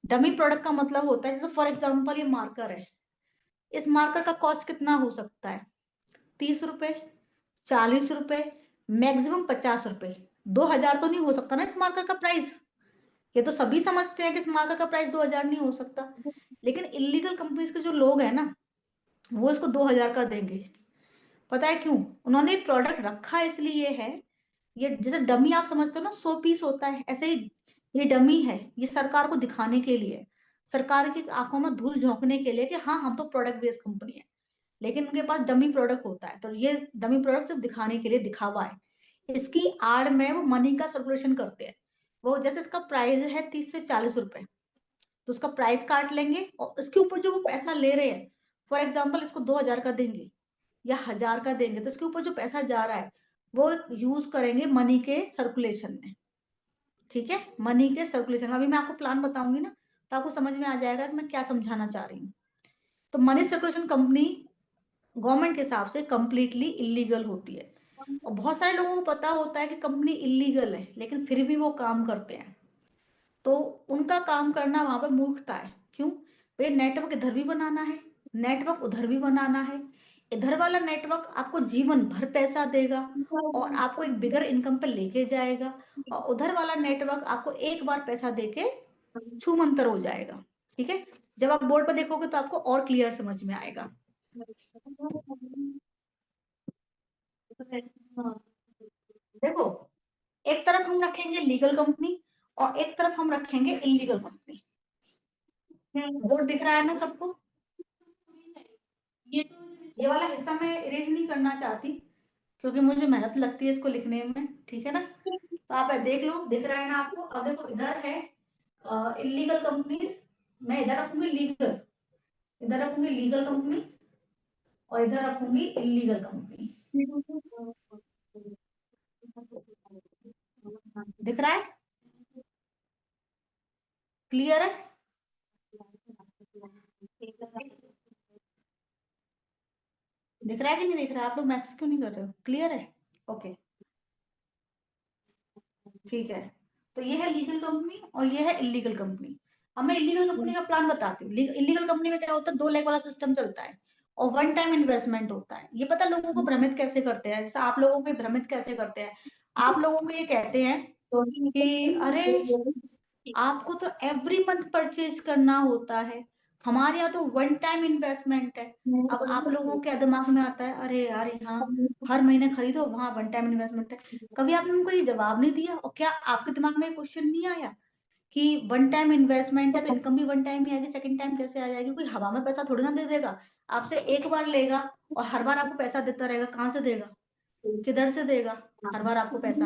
[SPEAKER 1] डमी प्रोडक्ट का मतलब होता है, जैसे फॉर एग्जाम्पल ये मार्कर है, इस मार्कर का कॉस्ट कितना हो सकता है? 30 रुपए, 40 रुपए, मैक्सिमम 50 रुपए। 2,000 तो नहीं हो सकता ना इस मार्कर का प्राइस। ये तो सभी समझते हैं कि इस मार्कर का प्राइस 2,000 नहीं हो सकता। लेकिन इलीगल कंपनीज के जो लोग हैं ना, वो इसको 2,000 का देंगे। पता है क्यों? उन्होंने प्रोडक्ट रखा इसलिए है, ये जैसे डमी आप समझते हो ना, 100 पीस होता है, ऐसे ही ये डमी है, ये सरकार को दिखाने के लिए, सरकार की आंखों में धूल झोंकने के लिए कि हाँ हम तो प्रोडक्ट बेस्ड कंपनी है, लेकिन उनके पास डमी प्रोडक्ट होता है। तो ये डमी प्रोडक्ट सिर्फ दिखाने के लिए, दिखावा है। इसकी आड़ में वो मनी का सर्कुलेशन करते हैं। वो जैसे इसका प्राइस है 30 से 40 रुपए, तो उसका प्राइस काट लेंगे और उसके ऊपर जो वो पैसा ले रहे हैं, फॉर एग्जाम्पल इसको 2,000 का देंगे या 1,000 का देंगे, तो इसके ऊपर जो पैसा जा रहा है वो यूज करेंगे मनी के सर्कुलेशन में। ठीक है, मनी के सर्कुलेशन में अभी मैं आपको प्लान बताऊंगी ना, तो आपको समझ में आ जाएगा कि मैं क्या समझाना चाह रही हूँ। तो मनी सर्कुलेशन कंपनी गवर्नमेंट के हिसाब से कंप्लीटली इलीगल होती है, और बहुत सारे लोगों को पता होता है कि कंपनी इलीगल है, लेकिन फिर भी वो काम करते हैं। तो उनका काम करना वहां पर मूर्खता है। क्यों? भाई नेटवर्क इधर भी बनाना है, नेटवर्क उधर भी बनाना है। इधर वाला नेटवर्क आपको जीवन भर पैसा देगा और आपको एक बिगर इनकम पे लेके जाएगा, और उधर वाला नेटवर्क आपको एक बार पैसा देके छूमंतर हो जाएगा। ठीक है, जब आप बोर्ड पर देखोगे तो आपको और क्लियर समझ में आएगा। देखो, एक तरफ हम रखेंगे लीगल कंपनी और एक तरफ हम रखेंगे इलीगल कंपनी। बोर्ड दिख रहा है ना सबको? ये वाला हिस्सा मैं इरेज नहीं करना चाहती, क्योंकि मुझे मेहनत लगती है इसको लिखने में। ठीक है ना, तो आप देख लो, दिख रहा है ना आपको? अब देखो, इधर है इलीगल कंपनीज, मैं इधर रखूंगी लीगल, इधर रखूंगी लीगल कंपनी और इधर रखूंगी इलीगल कंपनी। दिख रहा है? क्लियर है? दिख रहा है कि नहीं दिख रहा है? आप लोग मैसेज क्यों नहीं कर रहे हो? क्लियर है? ओके, ठीक है। तो ये है लीगल कंपनी और ये है इलीगल कंपनी। अब मैं इलीगल कंपनी का प्लान बताती हूँ। इलीगल कंपनी में क्या होता है, 2 लेग वाला सिस्टम चलता है और वन टाइम इन्वेस्टमेंट होता है। ये पता लोगों को भ्रमित कैसे करते हैं, जैसे आप लोगों को भ्रमित कैसे करते हैं, आप लोगों को ये कहते हैं कि अरे आपको तो एवरी मंथ परचेज करना होता है, हमारे यहाँ तो वन टाइम इन्वेस्टमेंट है। अब आप लोगों के दिमाग में आता है अरे यार यहाँ हर महीने खरीदो, वहां वन टाइम इन्वेस्टमेंट है। कभी आपने उनको ये जवाब नहीं दिया? और क्या आपके दिमाग में क्वेश्चन नहीं आया कि वन टाइम इन्वेस्टमेंट है तो इनकम भी वन टाइम ही आएगी, सेकंड टाइम कैसे आ जाएगी? कोई हवा में पैसा थोड़ी ना दे देगा, आपसे एक बार लेगा और हर बार आपको पैसा देता रहेगा। कहाँ से देगा, किधर से देगा हर बार आपको पैसा?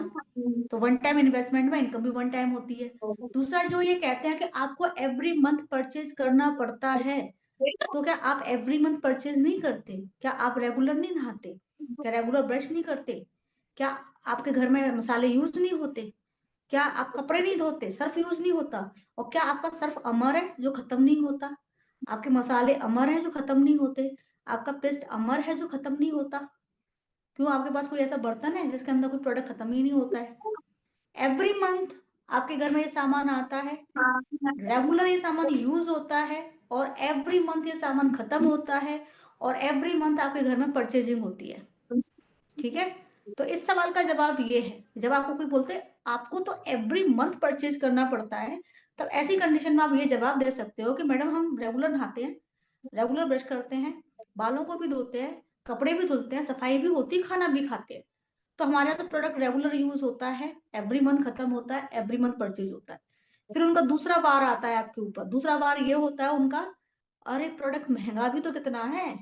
[SPEAKER 1] तो वन टाइम इन्वेस्टमेंट में इनकम भी वन टाइम होती है। दूसरा, जो ये कहते हैं कि आपको एवरी मंथ परचेज करना पड़ता है, तो क्या आप एवरी मंथ परचेज नहीं करते? क्या आप रेगुलर नहीं नहाते? क्या रेगुलर ब्रश नहीं करते? क्या आपके घर में मसाले यूज नहीं होते? क्या आप कपड़े नहीं धोते, सर्फ यूज नहीं होता? और क्या आपका सर्फ अमर है जो खत्म नहीं होता? आपके मसाले अमर है जो खत्म नहीं होते? आपका पेस्ट अमर है जो खत्म नहीं होता? क्यों, आपके पास कोई ऐसा बर्तन है जिसके अंदर कोई प्रोडक्ट खत्म ही नहीं होता है? एवरी मंथ आपके घर में ये सामान आता है, रेगुलर ये सामान यूज होता है, और एवरी मंथ ये सामान खत्म होता है, और एवरी मंथ आपके घर में परचेजिंग होती है। ठीक है, तो इस सवाल का जवाब ये है, जब आपको कोई बोलते हैं आपको तो एवरी मंथ परचेज करना पड़ता है, तब ऐसी कंडीशन में आप ये जवाब दे सकते हो कि मैडम हम रेगुलर नहाते हैं, रेगुलर ब्रश करते हैं, बालों को भी धोते हैं, कपड़े भी धुलते हैं, सफाई भी होती है, खाना भी खाते हैं, तो हमारे यहाँ तो प्रोडक्ट रेगुलर यूज होता है, एवरी मंथ खत्म होता है, एवरी मंथ परचेज होता है। फिर उनका दूसरा वार आता है आपके ऊपर, दूसरा वार ये होता है उनका, अरे प्रोडक्ट महंगा भी तो कितना है।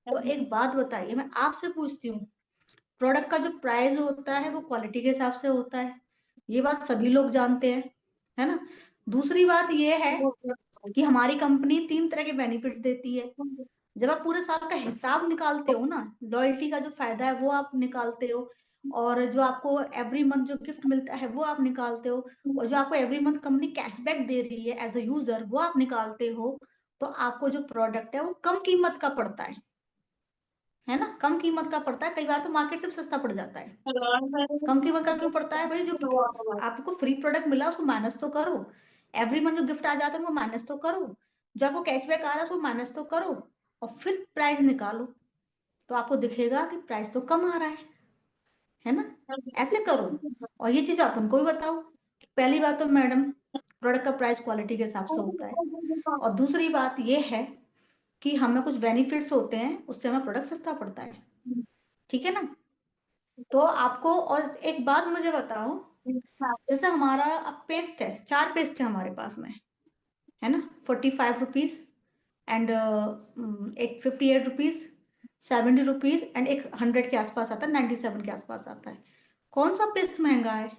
[SPEAKER 1] तो एक बात बताइए, मैं आपसे पूछती हूँ, प्रोडक्ट का जो प्राइस होता है वो क्वालिटी के हिसाब से होता है, ये बात सभी लोग जानते हैं, है ना? दूसरी बात ये है कि हमारी कंपनी 3 तरह के बेनिफिट्स देती है। जब आप पूरे साल का हिसाब निकालते हो ना, लॉयल्टी का जो फायदा है वो आप निकालते हो, और जो आपको एवरी मंथ जो गिफ्ट मिलता है वो आप निकालते हो, और जो आपको एवरी मंथ कंपनी कैशबैक दे रही है एज अ यूजर वो आप निकालते हो, तो आपको जो प्रोडक्ट है वो कम कीमत का पड़ता है ना? कम कीमत का पड़ता है, कई बार तो मार्केट से सस्ता पड़ जाता है। कम कीमत का क्यों पड़ता है भाई? जो आपको फ्री प्रोडक्ट मिला उसको माइनस तो करो, एवरी मंथ जो गिफ्ट आ जाता है वो माइनस तो करो, जो आपको कैशबैक आ रहा है उसको माइनस तो करो, और फिर प्राइस निकालो, तो आपको दिखेगा कि प्राइस तो कम आ रहा है ना? ऐसे करो, और ये चीज आप उनको भी बताओ कि पहली बात तो मैडम प्रोडक्ट का प्राइस क्वालिटी के हिसाब से होता है, और दूसरी बात ये है कि हमें कुछ बेनिफिट्स होते हैं, उससे हमें प्रोडक्ट सस्ता पड़ता है। ठीक है ना? तो आपको, और एक बात मुझे बताओ, जैसे हमारा अब पेस्ट है, 4 पेस्ट है हमारे पास में, है ना, 45 रुपीज, एंड एक 58 रुपीज, 70 रुपीज, एंड एक 100 के आसपास आता है, 97 के आसपास आता है। कौन सा पेस्ट महंगा है?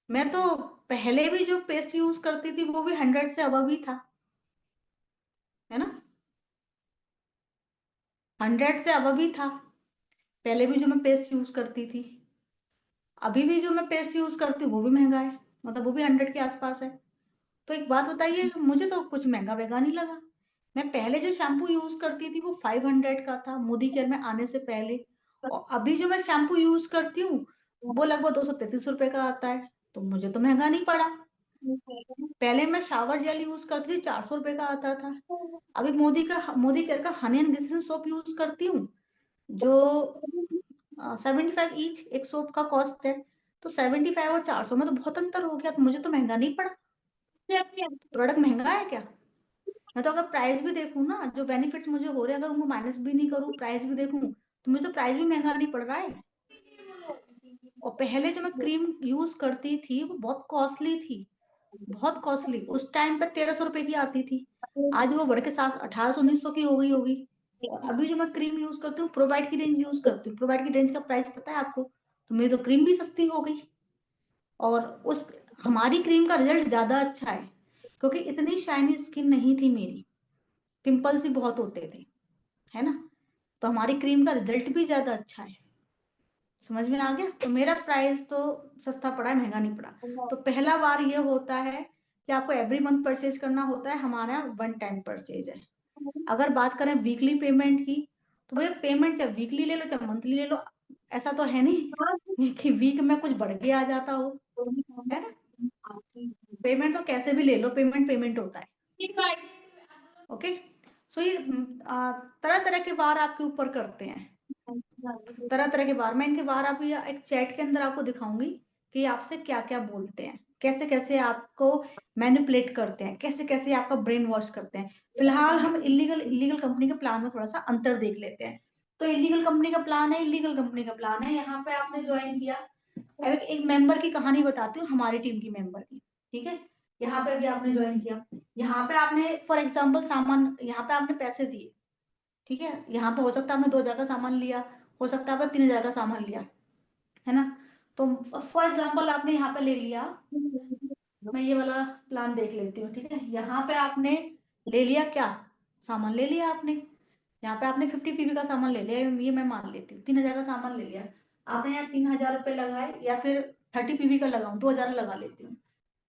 [SPEAKER 1] मैं तो पहले भी जो पेस्ट यूज करती थी वो भी 100 से अबव ही था, है ना, 100 से अबव ही था पहले भी जो मैं पेस्ट यूज करती थी। अभी भी जो मैं पेस्ट यूज करती हूँ वो भी महंगा है, मतलब वो भी 100 के आसपास है। तो एक बात बताइए, मुझे तो कुछ महंगा वेगा नहीं लगा। मैं पहले जो शैम्पू यूज करती थी वो 500 का था, मोदी केयर में आने से पहले, और अभी जो मैं शैम्पू यूज करती हूँ वो लगभग 233 रुपए का आता है। तो मुझे तो महंगा नहीं पड़ा। पहले मैं शावर जेल यूज करती थी, 400 रुपए का आता था। अभी मोदी केयर का honey and glycerine soap use करती हूँ, जो 75 ईच एक सोप का कॉस्ट है। तो 75 और 400 में तो बहुत अंतर हो गया, तो मुझे तो महंगा नहीं पड़ा। प्रोडक्ट महंगा है क्या? मैं तो अगर प्राइस भी देखूँ ना, जो बेनिफिट्स मुझे हो रहे हैं, अगर उनको माइनस भी नहीं करूँ, प्राइस भी देखूँ, तो मुझे तो प्राइस भी महंगा नहीं पड़ रहा है। और पहले जो मैं क्रीम यूज करती थी वो बहुत कॉस्टली थी, बहुत कॉस्टली, उस टाइम पे 1300 रुपए की आती थी। आज वो बढ़ के 1800 1900 की हो गई होगी। और अभी जो मैं क्रीम यूज करती हूँ, प्रोवाइड की रेंज यूज करती हूँ, प्रोवाइड की रेंज का प्राइस पता है आपको? तो मेरी तो क्रीम भी सस्ती हो गई। और उस हमारी क्रीम का रिजल्ट ज्यादा अच्छा है, क्योंकि इतनी शाइनी स्किन नहीं थी मेरी, पिंपल्स ही बहुत होते थे, है ना। तो हमारी क्रीम का रिजल्ट भी ज्यादा अच्छा है। समझ में आ गया? तो मेरा प्राइस तो सस्ता पड़ा है, महंगा नहीं पड़ा। तो पहला बार ये होता है कि आपको एवरी मंथ परचेज करना होता है, हमारा वन टाइम परचेज है। अगर बात करें वीकली पेमेंट की, तो भैया पेमेंट चाहे वीकली ले लो चाहे मंथली ले लो, ऐसा तो है नहीं कि वीक में कुछ बढ़ के आ जाता हो, है ना। पेमेंट तो कैसे भी ले लो, पेमेंट पेमेंट होता है। ओके। सो ये तरह तरह के वार आपके ऊपर करते हैं, तरह तरह के वार। मैं इनके वार आप एक चैट के अंदर आपको दिखाऊंगी कि आपसे क्या क्या बोलते हैं, कैसे कैसे आपको मैनिपुलेट करते हैं, कैसे कैसे आपका ब्रेन वॉश करते हैं। फिलहाल हम इलीगल इलीगल कंपनी के प्लान में थोड़ा सा अंतर देख लेते हैं। तो इलीगल कंपनी का प्लान है, इलीगल कंपनी का प्लान है, यहाँ पे आपने ज्वाइन किया। अब एक मेंबर की कहानी बताती हूँ, हमारी टीम की मेंबर की, ठीक है। यहाँ पे अभी आपने ज्वाइन किया, यहाँ पे आपने फॉर एग्जाम्पल सामान, यहाँ पे आपने पैसे दिए, ठीक है। यहाँ पे हो सकता है आपने 2,000 का सामान लिया, हो सकता है आपने 3,000 का सामान लिया, है ना। तो फॉर एग्जाम्पल आपने यहाँ पे ले लिया, मैं ये वाला प्लान देख लेती हूँ, ठीक है। यहाँ पे आपने ले लिया क्या, सामान ले लिया आपने, यहाँ पे आपने 50 पीवी का सामान ले लिया, ये मैं मान लेती हूँ, 3,000 का सामान ले लिया आपने, यहाँ 3,000 रुपये लगाए, या फिर 30 पीवी का लगाऊं, 2,000 लगा लेती हूँ,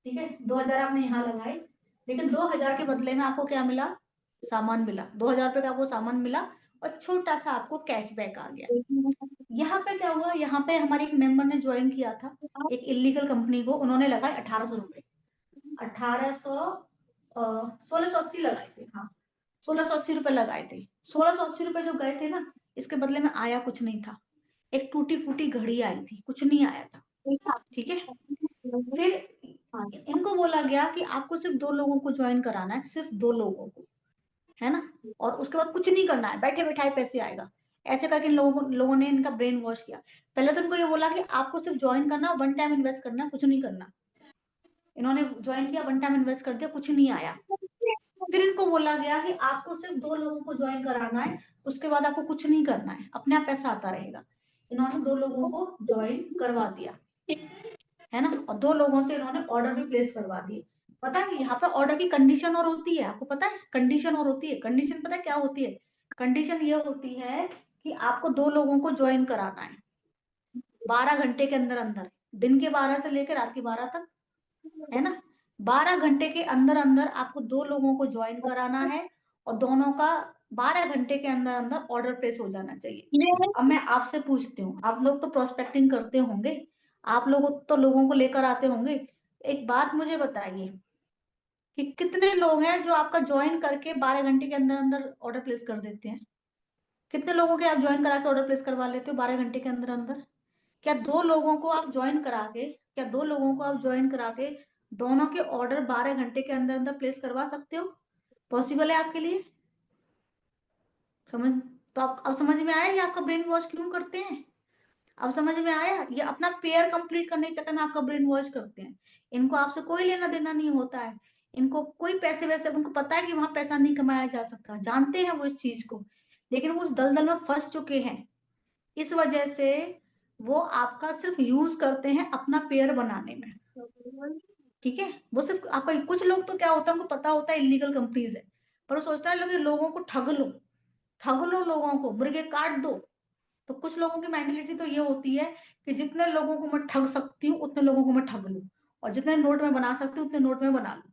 [SPEAKER 1] ठीक है। 2,000 आपने यहाँ लगाए, लेकिन 2,000 के बदले में आपको क्या मिला, सामान मिला, 2,000 रुपये का आपको सामान मिला, और छोटा सा आपको कैशबैक आ गया। यहाँ पे क्या हुआ, यहाँ पे हमारे एक मेंबर ने ज्वाइन किया था एक इलीगल कंपनी को, उन्होंने लगाए 1,800 रुपये, 1800 1680 लगाए थे, हाँ, 1680 रुपये लगाए थे। 1680 रुपये जो गए थे ना, इसके बदले में आया कुछ नहीं था, एक टूटी फूटी घड़ी आई थी, कुछ नहीं आया था, ठीक है। फिर इनको बोला गया कि आपको सिर्फ 2 लोगों को ज्वाइन कराना है, सिर्फ 2 लोगों को, है ना, और उसके बाद कुछ नहीं करना है, बैठे बैठाए पैसे आएगा। ऐसे करके इन लोगों ने इनका ब्रेन वॉश किया। पहले तो इनको ये बोला कि आपको सिर्फ ज्वाइन करना, वन टाइम इन्वेस्ट करना, कुछ नहीं करना। इन्होंने ज्वाइन किया, वन टाइम इन्वेस्ट कर दिया, कुछ नहीं आया। फिर इनको बोला गया कि आपको सिर्फ 2 लोगों को ज्वाइन कराना है, उसके बाद आपको कुछ नहीं करना है, अपने आप पैसा आता रहेगा। इन्होंने 2 लोगों को ज्वाइन करवा दिया, है ना, और 2 लोगों से इन्होंने ऑर्डर भी प्लेस करवा दिए। पता है यहाँ पे ऑर्डर की कंडीशन और होती है, आपको पता है कंडीशन और होती है, कंडीशन पता है क्या होती है? कंडीशन ये होती है कि आपको 2 लोगों को ज्वाइन कराना है 12 घंटे के अंदर अंदर, दिन के 12 से लेकर रात के 12 तक, है ना। 12 घंटे के अंदर अंदर आपको 2 लोगों को ज्वाइन कराना है, और दोनों का 12 घंटे के अंदर अंदर ऑर्डर प्लेस हो जाना चाहिए। अब मैं आपसे पूछती हूँ, आप लोग तो प्रोस्पेक्टिंग करते होंगे, आप लोग तो लोगों को लेकर आते होंगे, एक बात मुझे बताइए कि कितने लोग हैं जो आपका ज्वाइन करके 12 घंटे के अंदर अंदर ऑर्डर प्लेस कर देते हैं? कितने लोगों के आप ज्वाइन करा के ऑर्डर प्लेस करवा लेते हो 12 घंटे के अंदर अंदर? क्या 2 लोगों को आप ज्वाइन करा के, क्या 2 लोगों को आप ज्वाइन करा के दोनों के ऑर्डर 12 घंटे के अंदर अंदर प्लेस करवा सकते हो? पॉसिबल है आपके लिए? समझ, तो आप अब समझ में आया कि आपका ब्रेन वॉश क्यों करते हैं? अब समझ में आया? ये अपना पेयर कंप्लीट करने के चक्कर में आपका ब्रेन वॉश करते हैं। इनको आपसे कोई लेना देना नहीं होता है, इनको कोई पैसे वैसे, उनको पता है कि वहां पैसा नहीं कमाया जा सकता, जानते हैं वो इस चीज को, लेकिन वो उस दलदल में फंस चुके हैं। इस वजह से वो आपका सिर्फ यूज करते हैं अपना पेयर बनाने में, ठीक है? वो सिर्फ आपका, कुछ लोग तो क्या होता है, उनको पता होता है इलीगल कंपनीज है, पर वो सोचता है लोगों को ठग लो लोगों को, मुर्गे काट दो। तो कुछ लोगों की मेंटेलिटी तो ये होती है कि जितने लोगों को मैं ठग सकती हूँ उतने लोगों को मैं ठग लूं, और जितने नोट में बना सकती हूँ उतने नोट में बना लूं।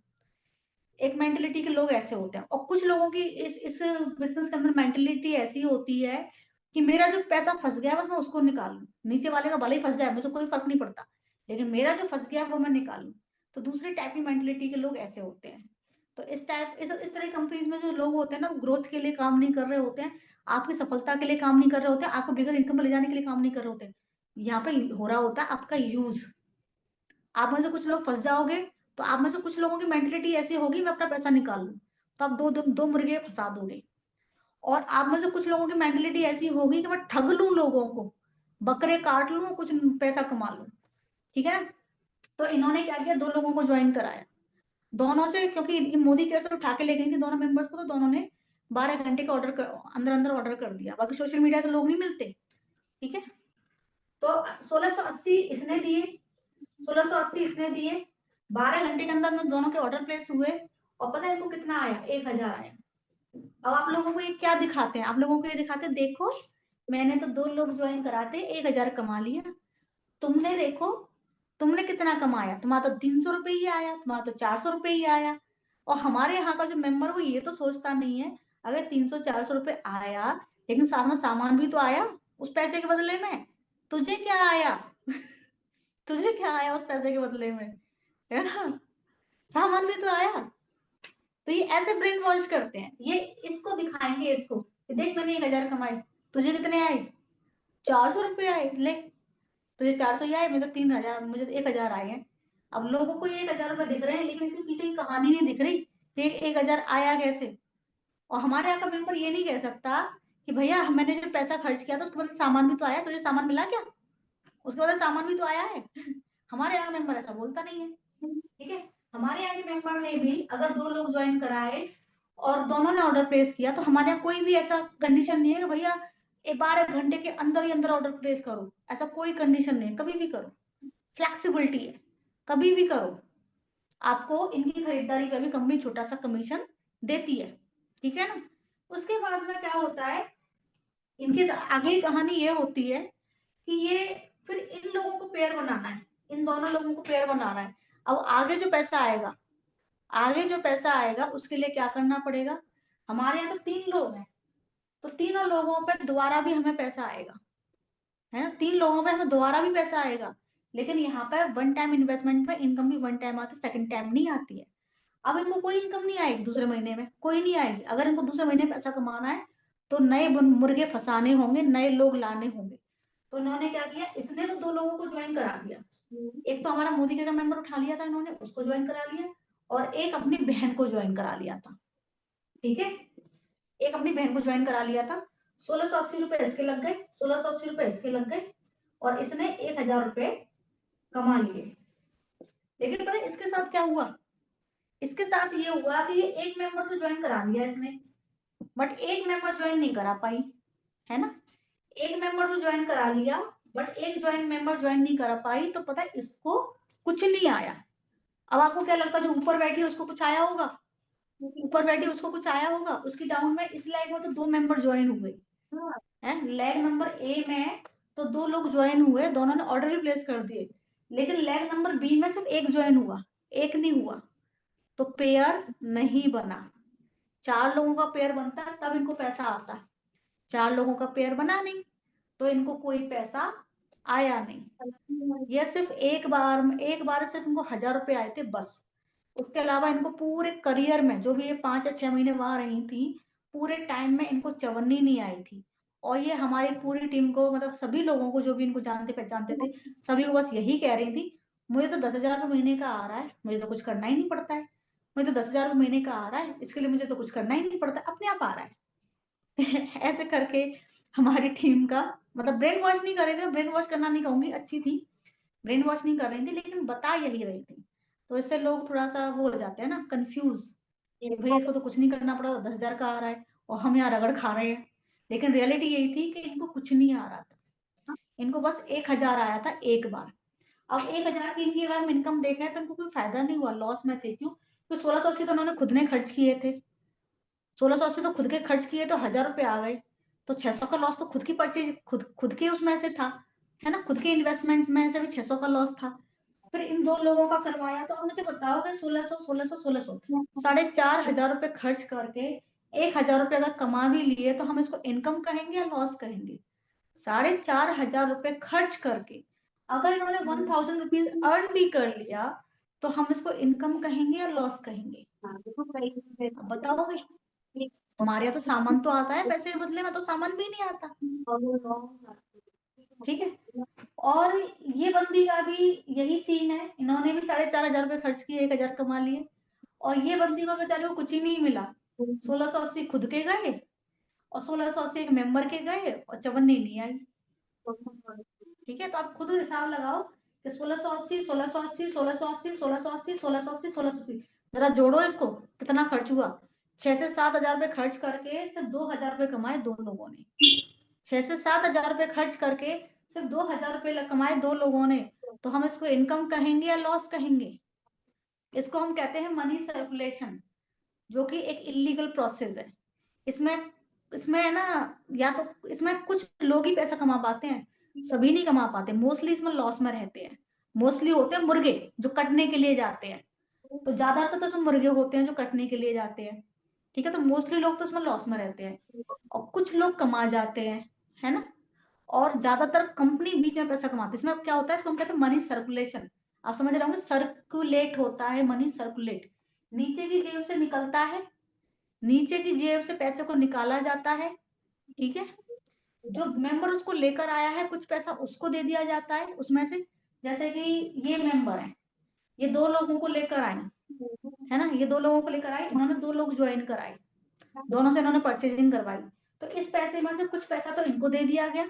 [SPEAKER 1] एक मेंटेलिटी के लोग ऐसे होते हैं। और कुछ लोगों की इस बिजनेस के अंदर मेंटेलिटी ऐसी होती है कि मेरा जो पैसा फंस गया है बस मैं उसको निकाल लूं, नीचे वाले का भले ही फंस जाए मुझे कोई फर्क नहीं पड़ता, लेकिन मेरा जो फंस गया वो मैं निकाल लूं। तो दूसरी टाइप की मेंटेलिटी के लोग ऐसे होते हैं। तो इस तरह की कंपनीज में जो लोग होते हैं ना, वो ग्रोथ के लिए काम नहीं कर रहे होते हैं, आपकी सफलता के लिए काम नहीं कर रहे होते, आपको बिगर इनकम ले जाने के लिए काम नहीं कर रहे होते। यहाँ पे हो रहा होता है आपका यूज। आप में से कुछ लोग फंस जाओगे, तो आप में से कुछ लोगों की मेंटेलिटी ऐसी होगी मैं अपना पैसा निकाल लूं, तो आप दो मुर्गे फंसा दोगे। और आप में से कुछ लोगों की मेंटेलिटी ऐसी होगी कि मैं ठग लूं लोगों को, बकरे काट लूं, कुछ पैसा कमा लूं, ठीक है ना? तो इन्होंने क्या किया, दो लोगों को ज्वाइन कराया, दोनों से, क्योंकि मोदी केयर से उठा के ले गई थी दोनों मेंबर्स को, तो दोनों ने 12 घंटे का अंदर अंदर ऑर्डर कर दिया, बाकी सोशल मीडिया से लोग नहीं मिलते, ठीक है? तो 1680 इसने दिए, 1680 इसने दिए, 12 घंटे के अंदर दोनों के ऑर्डर प्लेस हुए, और पता है इनको कितना आया? 1000 आया। अब आप लोगों को ये क्या दिखाते हैं? आप लोगों को ये दिखाते हैं, देखो मैंने तो 2 लोग ज्वाइन कराते 1000 कमा लिया, तुमने देखो तुमने कितना कमाया, तुम्हारा तो 300 रुपये ही आया, तुम्हारा तो 400 रुपये ही आया। और हमारे यहाँ का जो मेंबर वो ये तो सोचता नहीं है, अगर 300-400 रुपये आया, लेकिन साथ में सामान भी तो आया उस पैसे के बदले में, तुझे क्या आया? तुझे क्या आया उस पैसे के बदले में, है ना? सामान भी तो आया। तो ये ऐसे ब्रेन वॉश करते हैं, ये इसको दिखाएंगे इसको कि देख मैंने 1000 कमाए, तुझे कितने आए? 400 रुपये आए, ले तुझे 400 ही आए, मुझे तो 3000, मुझे तो 1000 आए हैं। अब लोगों को ये 1000 रुपये दिख रहे हैं, लेकिन इसके पीछे की कहानी नहीं दिख रही कि 1000 आया कैसे। और हमारे यहाँ का मेंबर ये नहीं कह सकता कि भैया मैंने जो पैसा खर्च किया था उसके बाद सामान भी तो आया, तुझे सामान मिला क्या? उसके बाद सामान भी तो आया है। हमारे यहाँ मेंबर ऐसा बोलता नहीं है, ठीक है? हमारे यहाँ के मेंबर ने भी अगर 2 लोग ज्वाइन कराए और दोनों ने ऑर्डर प्लेस किया, तो हमारे यहाँ कोई भी ऐसा कंडीशन नहीं है कि भैया 12 घंटे के अंदर ही अंदर ऑर्डर प्लेस करो, ऐसा कोई कंडीशन नहीं है, कभी भी करो, फ्लेक्सिबिलिटी है, कभी भी करो। आपको इनकी खरीदारी का भी कंपनी छोटा सा कमीशन देती है, ठीक है ना? उसके बाद में क्या होता है, इनके आगे की कहानी ये होती है कि ये फिर इन लोगों को पेयर बनाना है, इन दोनों लोगों को पेयर बनाना है। अब आगे जो पैसा आएगा, आगे जो पैसा आएगा उसके लिए क्या करना पड़ेगा? हमारे यहाँ तो 3 लोग हैं, तो तीनों लोगों पे दोबारा भी हमें पैसा आएगा, है ना? 3 लोगों पे हमें दोबारा भी पैसा आएगा, लेकिन यहाँ पे वन टाइम इन्वेस्टमेंट में इनकम भी वन टाइम आती है, सेकंड टाइम नहीं आती है। अब इनको कोई इनकम नहीं आएगी दूसरे महीने में, कोई नहीं आएगी। अगर इनको दूसरे महीने पैसा कमाना है तो नए मुर्गे फंसाने होंगे, नए लोग लाने होंगे। तो इन्होंने क्या किया, इसने तो 2 लोगों को ज्वाइन करा दिया, एक तो हमारा मोदी का मेंबर उठा लिया था इन्होंने, उसको ज्वाइन करा लिया, और एक अपनी बहन को ज्वाइन करा लिया था, ठीक है? एक अपनी बहन को ज्वाइन करा लिया था। 1680 रुपए इसके लग गए, 1680 रुपए इसके लग गए, और इसने 1000 रुपए कमा लिए। लेकिन पता है इसके साथ क्या हुआ? इसके साथ ये हुआ कि ये एक मेंबर तो ज्वाइन करा लिया इसने, बट एक मेंबर ज्वाइन नहीं करा पाई, है ना? एक मेंबर तो ज्वाइन करा लिया, बट एक मेंबर ज्वाइन नहीं करा पाई, तो पता है इसको कुछ नहीं आया। अब आपको क्या लगता है जो ऊपर बैठी है उसको कुछ आया होगा? ऊपर बैठी उसको कुछ आया होगा? उसकी डाउन में इस लाइक में तो 2 मेंबर ज्वाइन हुए हैं, लेग नंबर ए में तो 2 लोग ज्वाइन हुए, दोनों ने ऑर्डर ही प्लेस कर दिए, लेकिन लेग नंबर बी में सिर्फ एक ज्वाइन हुआ, एक नहीं हुआ, तो पेयर नहीं बना। 4 लोगों का पेयर बनता है तब इनको पैसा आता है, 4 लोगों का पेयर बना नहीं तो इनको कोई पैसा आया नहीं। ये सिर्फ एक बार सिर्फ इनको 1000 रुपए आए थे बस। उसके अलावा इनको पूरे करियर में, जो भी ये 5 या 6 महीने वहां रही थी, पूरे टाइम में इनको चवन्नी नहीं आई थी। और ये हमारी पूरी टीम को, मतलब सभी लोगों को जो भी इनको जानते पहचानते थे, सभी को बस यही कह रही थी, मुझे तो 10,000 रुपये महीने का आ रहा है, मुझे तो कुछ करना ही नहीं पड़ता है, मुझे तो 10,000 रुपये महीने का आ रहा है, इसके लिए मुझे तो कुछ करना ही नहीं पड़ता, अपने आप आ रहा है। ऐसे करके हमारी टीम का मतलब ब्रेन वॉश नहीं कर रही थी, ब्रेन वॉश करना नहीं कहूंगी, अच्छी थी, ब्रेन वॉश नहीं कर रही थी, लेकिन बता यही रही थी। तो इससे लोग थोड़ा सा वो हो जाते हैं ना कंफ्यूज कि भाई इसको तो कुछ नहीं करना पड़ा, 10,000 का आ रहा है और हम यहाँ रगड़ खा रहे हैं। लेकिन रियलिटी यही थी कि इनको कुछ नहीं आ रहा था, इनको बस 1,000 आया था एक बार। अब 1,000 की इनकी अगर इनकम देखा है तो इनको कोई फायदा नहीं हुआ, लॉस में थे। क्यों? तो 1680 तो उन्होंने खुद ने खर्च किए थे, 1680 तो खुद के खर्च किए, तो 1,000 रुपए आ गए, तो 600 का लॉस तो खुद की परचेज खुद के उसमें से था, है ना, खुद के इन्वेस्टमेंट में से भी 600 का लॉस था। फिर इन दो लोगों का करवाया, तो अब मुझे बताओ कि 1600 4,500 रुपए खर्च करके 1,000 रुपए अगर कमा भी लिए तो हम इसको इनकम कहेंगे या लॉस कहेंगे? 4,500 रुपए खर्च करके अगर इन्होंने 1,000 रुपीज अर्न भी कर लिया तो हम इसको इनकम कहेंगे या लॉस कहेंगे? अब बताओगे? हमारे यहाँ तो सामान तो आता है, पैसे के बदले में तो सामान भी नहीं आता। ठीक है, और ये बंदी का भी यही सीन है, इन्होंने भी 4,500 रुपए खर्च किए, 1,000 कमा लिए, और ये बंदी को बेचारे को कुछ ही नहीं मिला। 1680 खुद के गए और 1680 एक मेंबर के गए और 54 नहीं आई। ठीक है, तो आप खुद हिसाब लगाओ कि 1680 1680 1680 1680 1680 1680, जरा जोड़ो इसको, कितना खर्च हुआ? 6 से 7 हजार रुपए खर्च करके सिर्फ 2,000 रुपए कमाए दो लोगों ने। 6 से 7 हजार रुपए खर्च करके सिर्फ 2,000 रुपए कमाए दो लोगों ने, तो हम इसको इनकम कहेंगे या लॉस कहेंगे? इसको हम कहते हैं मनी सर्कुलेशन, जो कि एक इलीगल प्रोसेस है। इसमें इसमें है ना, या तो इसमें कुछ लोग ही पैसा कमा पाते हैं, सभी नहीं कमा पाते, मोस्टली इसमें लॉस में रहते हैं। मोस्टली होते हैं मुर्गे जो कटने के लिए जाते हैं, तो ज्यादातर तो इसमें मुर्गे होते हैं जो कटने के लिए जाते हैं। ठीक है, तो मोस्टली लोग तो इसमें लॉस में रहते हैं और कुछ लोग कमा जाते हैं, है ना। और ज्यादातर कंपनी बीच में पैसा कमाती है। इसमें अब क्या होता है, इसको हम कहते हैं मनी सर्कुलेशन। आप समझ रहे होंगे, सर्कुलेट होता है, मनी सर्कुलेट, नीचे की जेब से निकलता है, नीचे की जेब से पैसे को निकाला जाता है। ठीक है, जो मेंबर उसको लेकर आया है कुछ पैसा उसको दे दिया जाता है उसमें से। जैसे कि ये मेंबर है, ये दो लोगों को लेकर आए, है ना, ये दो लोगों को लेकर आए, इन्होंने दो लोग ज्वाइन कराए, दोनों से इन्होंने परचेजिंग करवाई, तो इस पैसे में से कुछ पैसा तो इनको दे दिया गया,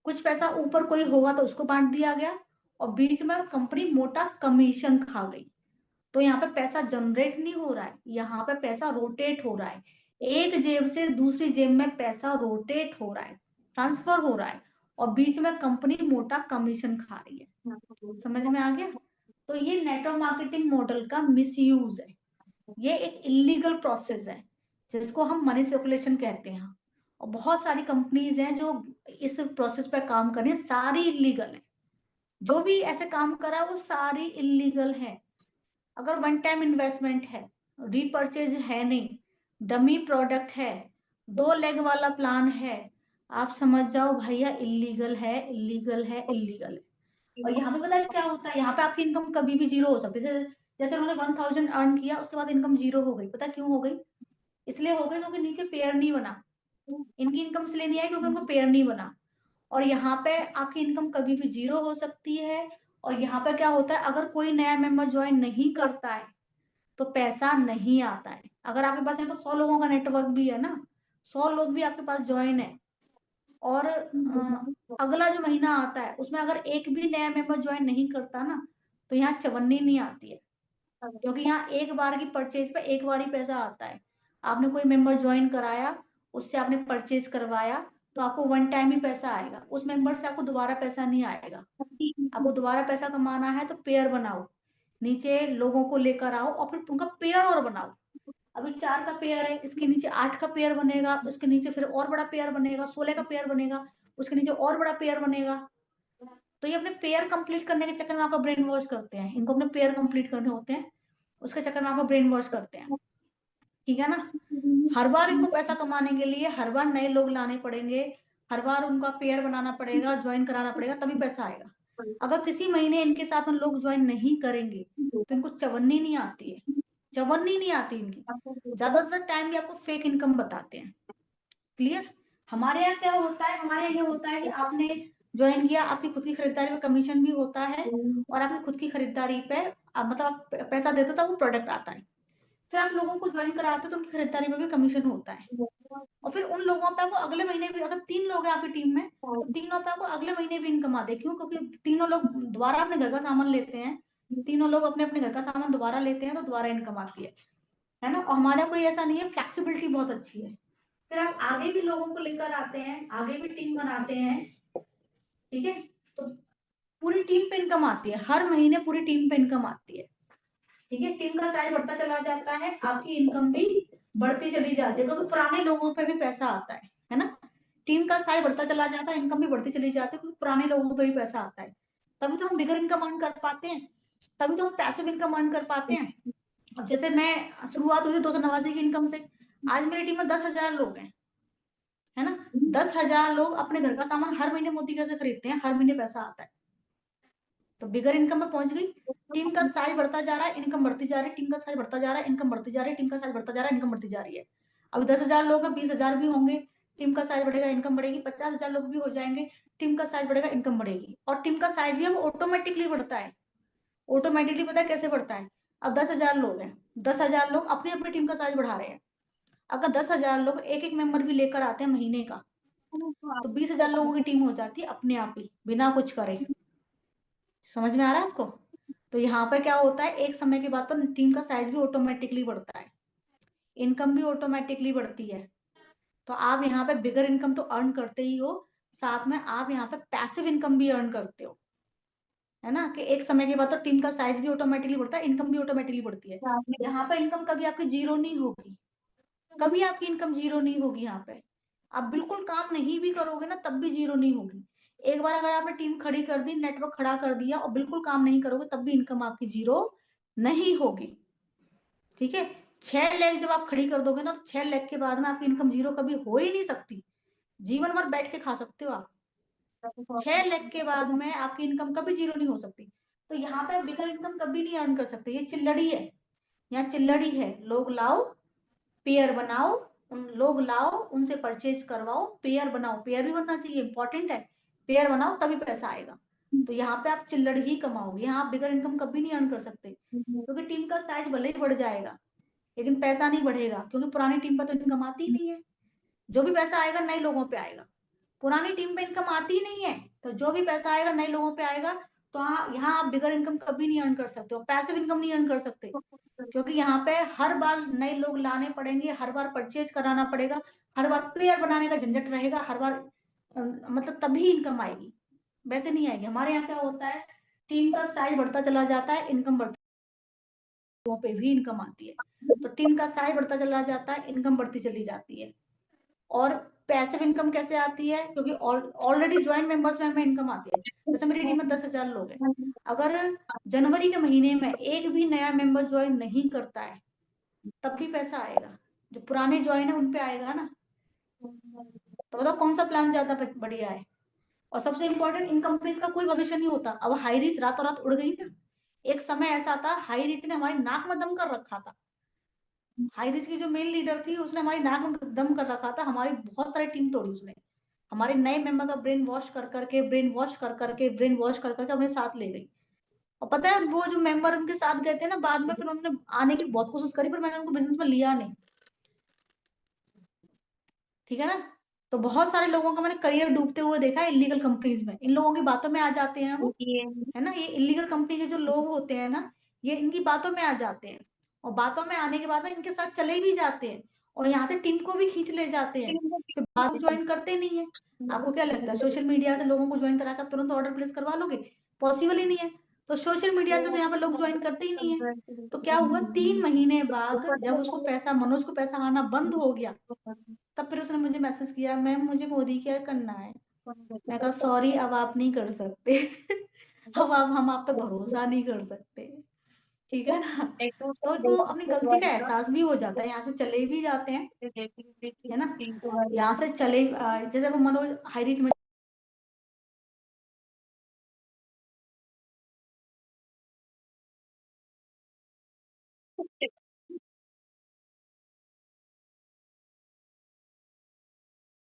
[SPEAKER 1] कुछ पैसा ऊपर कोई होगा तो उसको बांट दिया गया, और बीच में कंपनी मोटा कमीशन खा गई। तो यहाँ पे पैसा जनरेट नहीं हो रहा है, यहाँ पे पैसा रोटेट हो रहा है, एक जेब से दूसरी जेब में पैसा रोटेट हो रहा है, ट्रांसफर हो रहा है, और बीच में कंपनी मोटा कमीशन खा रही है। समझ में आ गया? तो ये नेटवर्क मार्केटिंग मॉडल का मिसयूज है, ये एक इलीगल प्रोसेस है जिसको हम मनी सर्कुलेशन कहते हैं। और बहुत सारी कंपनीज हैं जो इस प्रोसेस पे काम कर रही है, सारी इलीगल है, जो भी ऐसे काम करा वो सारी इलीगल है। अगर वन टाइम इन्वेस्टमेंट है, रीपर्चेज है नहीं, डमी प्रोडक्ट है, 2 लेग वाला प्लान है, आप समझ जाओ भैया इलीगल है, इलीगल है, इलीगल है। और यहाँ पे पता है क्या होता है, यहाँ पे आपकी इनकम कभी भी जीरो हो सकती है। जैसे जैसे उन्होंने 1,000 अर्न किया, उसके बाद इनकम जीरो हो गई। पता क्यों हो गई? इसलिए हो गई क्योंकि नीचे पेयर नहीं बना, इनकी इनकम इसलिए नहीं आई क्योंकि उनको पेयर नहीं बना। और यहाँ पे आपकी इनकम कभी भी जीरो हो सकती है। और यहाँ पे क्या होता है, अगर कोई नया मेंबर ज्वाइन नहीं करता है तो पैसा नहीं आता है। अगर आपके पास यहाँ पर 100 लोगों का नेटवर्क भी है ना, 100 लोग भी आपके पास ज्वाइन है, और अगला जो महीना आता है उसमें अगर एक भी नया मेंबर ज्वाइन नहीं करता ना, तो यहाँ चवन्नी नहीं आती है, क्योंकि यहाँ एक बार की परचेज पे एक बार ही पैसा आता है। आपने कोई मेंबर ज्वाइन कराया, उससे आपने परचेज करवाया, तो आपको वन टाइम ही पैसा आएगा, उस मेंबर से आपको दोबारा पैसा नहीं आएगा। आपको दोबारा पैसा कमाना है तो पेयर बनाओ, नीचे लोगों को लेकर आओ और फिर उनका पेयर और बनाओ। अभी 4 का पेयर है, इसके नीचे 8 का पेयर बनेगा, उसके नीचे फिर और बड़ा पेयर बनेगा, 16 का पेयर बनेगा, उसके नीचे और बड़ा पेयर बनेगा। तो ये अपने पेयर कंप्लीट करने के चक्कर में आपका ब्रेन वॉश करते हैं, इनको अपने पेयर कंप्लीट करने होते हैं, उसके चक्कर में आपको ब्रेन वॉश करते हैं। ठीक है ना, हर बार इनको पैसा कमाने के लिए हर बार नए लोग लाने पड़ेंगे, हर बार उनका पेयर बनाना पड़ेगा, ज्वाइन कराना पड़ेगा, तभी पैसा आएगा। अगर किसी महीने इनके साथ में लोग ज्वाइन नहीं करेंगे तो इनको चवन्नी नहीं आती है, चवन्नी नहीं आती इनकी। ज्यादातर टाइम भी आपको फेक इनकम बताते हैं। क्लियर? हमारे यहाँ क्या होता है, हमारे यहाँ ये होता है कि आपने ज्वाइन किया, आपकी खुद की खरीदारी पे कमीशन भी होता है, और आपकी खुद की खरीदारी पे मतलब आप पैसा देते हो तो वो प्रोडक्ट आता है। फिर आप लोगों को ज्वाइन कराते हो तो उनकी खरीदारी में भी कमीशन होता है, और फिर उन लोगों पे आपको अगले महीने भी, अगर 3 लोग हैं आपकी टीम में तो तीनों पे आपको अगले महीने भी इनकम आती है। क्यों? क्योंकि तीनों लोग दोबारा अपने घर का सामान लेते हैं, तीनों लोग अपने अपने घर का सामान दोबारा लेते हैं तो दोबारा इनकम आती है ना। और हमारा कोई ऐसा नहीं है, फ्लेक्सिबिलिटी बहुत अच्छी है। फिर आप आगे भी लोगों को लेकर आते हैं, आगे भी टीम बनाते हैं, ठीक है। तो पूरी टीम पे इनकम आती है, हर महीने पूरी टीम पे इनकम आती है, ठीक है। टीम का साइज बढ़ता चला जाता है, आपकी इनकम भी बढ़ती चली जाती है, क्योंकि पुराने लोगों पे भी पैसा आता है ना। टीम का साइज बढ़ता चला जाता है, इनकम भी बढ़ती चली जाती है, क्योंकि पुराने लोगों पे भी पैसा आता है। तभी तो हम बिगर इनकम अर्न कर पाते हैं, तभी तो हम पैसिव इनकम अर्न कर पाते हैं। अब जैसे मैं शुरुआत हुई 289 की इनकम से, आज मेरी टीम में 10,000 लोग हैं, है ना। 10,000 लोग अपने घर का सामान हर महीने मोदी घर से खरीदते हैं, हर महीने पैसा आता है, तो बिगर इनकम में पहुंच गई। टीम का साइज बढ़ता जा रहा है, इनकम बढ़ती जा रही है, टीम का साइज बढ़ता जा रहा है, इनकम बढ़ती जा रही है, टीम का साइज बढ़ता जा रहा है, इनकम बढ़ती जा रही है। अब 10,000 लोग हैं, 20,000 भी होंगे, टीम का साइज बढ़ेगा, इनकम बढ़ेगी। 50,000 लोग भी हो जाएंगे, टीम का साइज बढ़ेगा, इनकम बढ़ेगी। और टीम का साइज भी अब ऑटोमेटिकली बढ़ता है, ऑटोमेटिकली पता है कैसे बढ़ता है। अब 10,000 लोग हैं, 10,000 लोग अपनी अपनी टीम का साइज बढ़ा रहे हैं। अगर 10,000 लोग एक एक मेंबर भी लेकर आते हैं महीने का, तो 20,000 लोगों की टीम हो जाती है अपने आप ही, बिना कुछ करे। समझ में आ रहा है आपको? तो यहाँ पे क्या होता है, एक समय के बाद तो टीम का साइज भी ऑटोमेटिकली बढ़ता है, इनकम भी ऑटोमेटिकली बढ़ती है। तो आप यहाँ पे बिगर इनकम तो अर्न करते ही हो, साथ में आप यहाँ पे पैसिव इनकम भी अर्न करते हो, है ना। कि एक समय के बाद तो टीम का साइज भी ऑटोमेटिकली बढ़ता है, इनकम भी ऑटोमेटिकली बढ़ती है। यहाँ पे इनकम कभी आपकी जीरो नहीं होगी, कभी आपकी इनकम जीरो नहीं होगी। यहाँ पे आप बिल्कुल काम नहीं भी करोगे ना, तब भी जीरो नहीं होगी। एक बार अगर आपने टीम खड़ी कर दी, नेटवर्क खड़ा कर दिया और बिल्कुल काम नहीं करोगे, तब भी इनकम आपकी जीरो नहीं होगी, ठीक है। 6 लेग जब आप खड़ी कर दोगे ना, तो 6 लेग के बाद में आपकी इनकम जीरो कभी हो ही नहीं सकती, जीवन भर बैठ के खा सकते हो आप। 6 लेग के बाद में आपकी इनकम कभी जीरो नहीं हो सकती। तो यहाँ पे बिगर इनकम कभी नहीं अर्न कर सकते, ये चिल्लड़ी है, यहाँ चिल्लड़ी है। लोग लाओ, पेयर बनाओ, उन लोग लाओ, उनसे परचेज करवाओ, पेयर बनाओ, पेयर भी बनना चाहिए, इंपॉर्टेंट है। पेयर बनाओ तभी पैसा आएगा। तो यहाँ पे आप चिल्लड़ ही कमाओगे, यहाँ आप बिगर इनकम कभी नहीं अर्न कर सकते, क्योंकि टीम का साइज भले ही बढ़ जाएगा लेकिन पैसा नहीं बढ़ेगा, क्योंकि पुरानी टीम पर तो इनकम आती ही नहीं है। जो भी पैसा आएगा नए लोगों पे आएगा, पुरानी टीम पे इनकम आती ही नहीं है, तो जो भी पैसा आएगा नए लोगों पे आएगा। तो यहाँ आप बिगर इनकम कभी नहीं अर्न कर सकते हो, पैसिव इनकम नहीं अर्न कर सकते, क्योंकि यहाँ पे हर बार नए लोग लाने पड़ेंगे, हर बार परचेज कराना पड़ेगा, हर बार पेयर बनाने का झंझट रहेगा, हर बार मतलब तभी इनकम आएगी, वैसे नहीं आएगी। हमारे यहाँ क्या होता है, टीम का साइज बढ़ता चला जाता है, इनकम बढ़ती पे भी इनकम आती है। तो टीम का साइज बढ़ता चला जाता है, इनकम बढ़ती चली जाती है। और पैसिव इनकम कैसे आती है, क्योंकि ऑलरेडी ज्वाइन मेंबर्स में हमें इनकम आती है। जैसे मेरी टीम में 10,000 लोग हैं, अगर जनवरी के महीने में एक भी नया मेंबर ज्वाइन नहीं करता है, तब भी पैसा आएगा, जो पुराने ज्वाइन है उन पे आएगा ना। तो बताओ कौन सा प्लान ज्यादा बढ़िया है। और सबसे इंपॉर्टेंट, इन कंपनीज का कोई भविष्य नहीं होता। अब हाई रीच रातों रात उड़ गई ना, एक समय ऐसा था हाई रीच ने हमारी नाक में दम कर रखा था। हाई रीच की जो मेन लीडर थी उसने हमारी नाक में दम कर रखा था, हमारी बहुत सारी टीम तोड़ी उसने, हमारे नए मेंबर का ब्रेन वॉश कर करके, ब्रेन वॉश कर करके, ब्रेन वॉश कर करके अपने साथ ले गई। और पता है वो जो मेंबर उनके साथ गए थे ना, बाद में फिर उन्होंने आने की बहुत कोशिश करी, पर मैंने उनको बिजनेस में लिया नहीं, ठीक है ना। तो बहुत सारे लोगों का मैंने करियर डूबते हुए देखा है इलीगल कंपनीज में, इन लोगों की बातों में आ जाते हैं वो, है ना। ये इलीगल कंपनी के जो लोग होते हैं ना, ये इनकी बातों में आ जाते हैं, और बातों में आने के बाद में इनके साथ चले भी जाते हैं, और यहाँ से टीम को भी खींच ले जाते हैं, फिर बाद में ज्वाइन करते नहीं है। आपको क्या लगता है सोशल मीडिया से लोगों को ज्वाइन करा कर तुरंत ऑर्डर प्लेस करवा लोगे? पॉसिबल ही नहीं है। तो सोशल मीडिया से तो यहाँ पर लोग ज्वाइन करते ही नहीं है। तो क्या हुआ, 3 महीने बाद जब उसको पैसा, मनोज को पैसा आना बंद हो गया, तब फिर उसने मुझे मैसेज किया, मैम मुझे मोदी केयर करना है। मैं कहा सॉरी, अब आप नहीं कर सकते अब हम आप पे भरोसा नहीं कर सकते, ठीक है ना। तो उनको अपनी गलती का एहसास भी हो जाता है, यहाँ से चले भी जाते हैं, है ना। यहाँ से चले जैसे वो मनोज हाई रीच में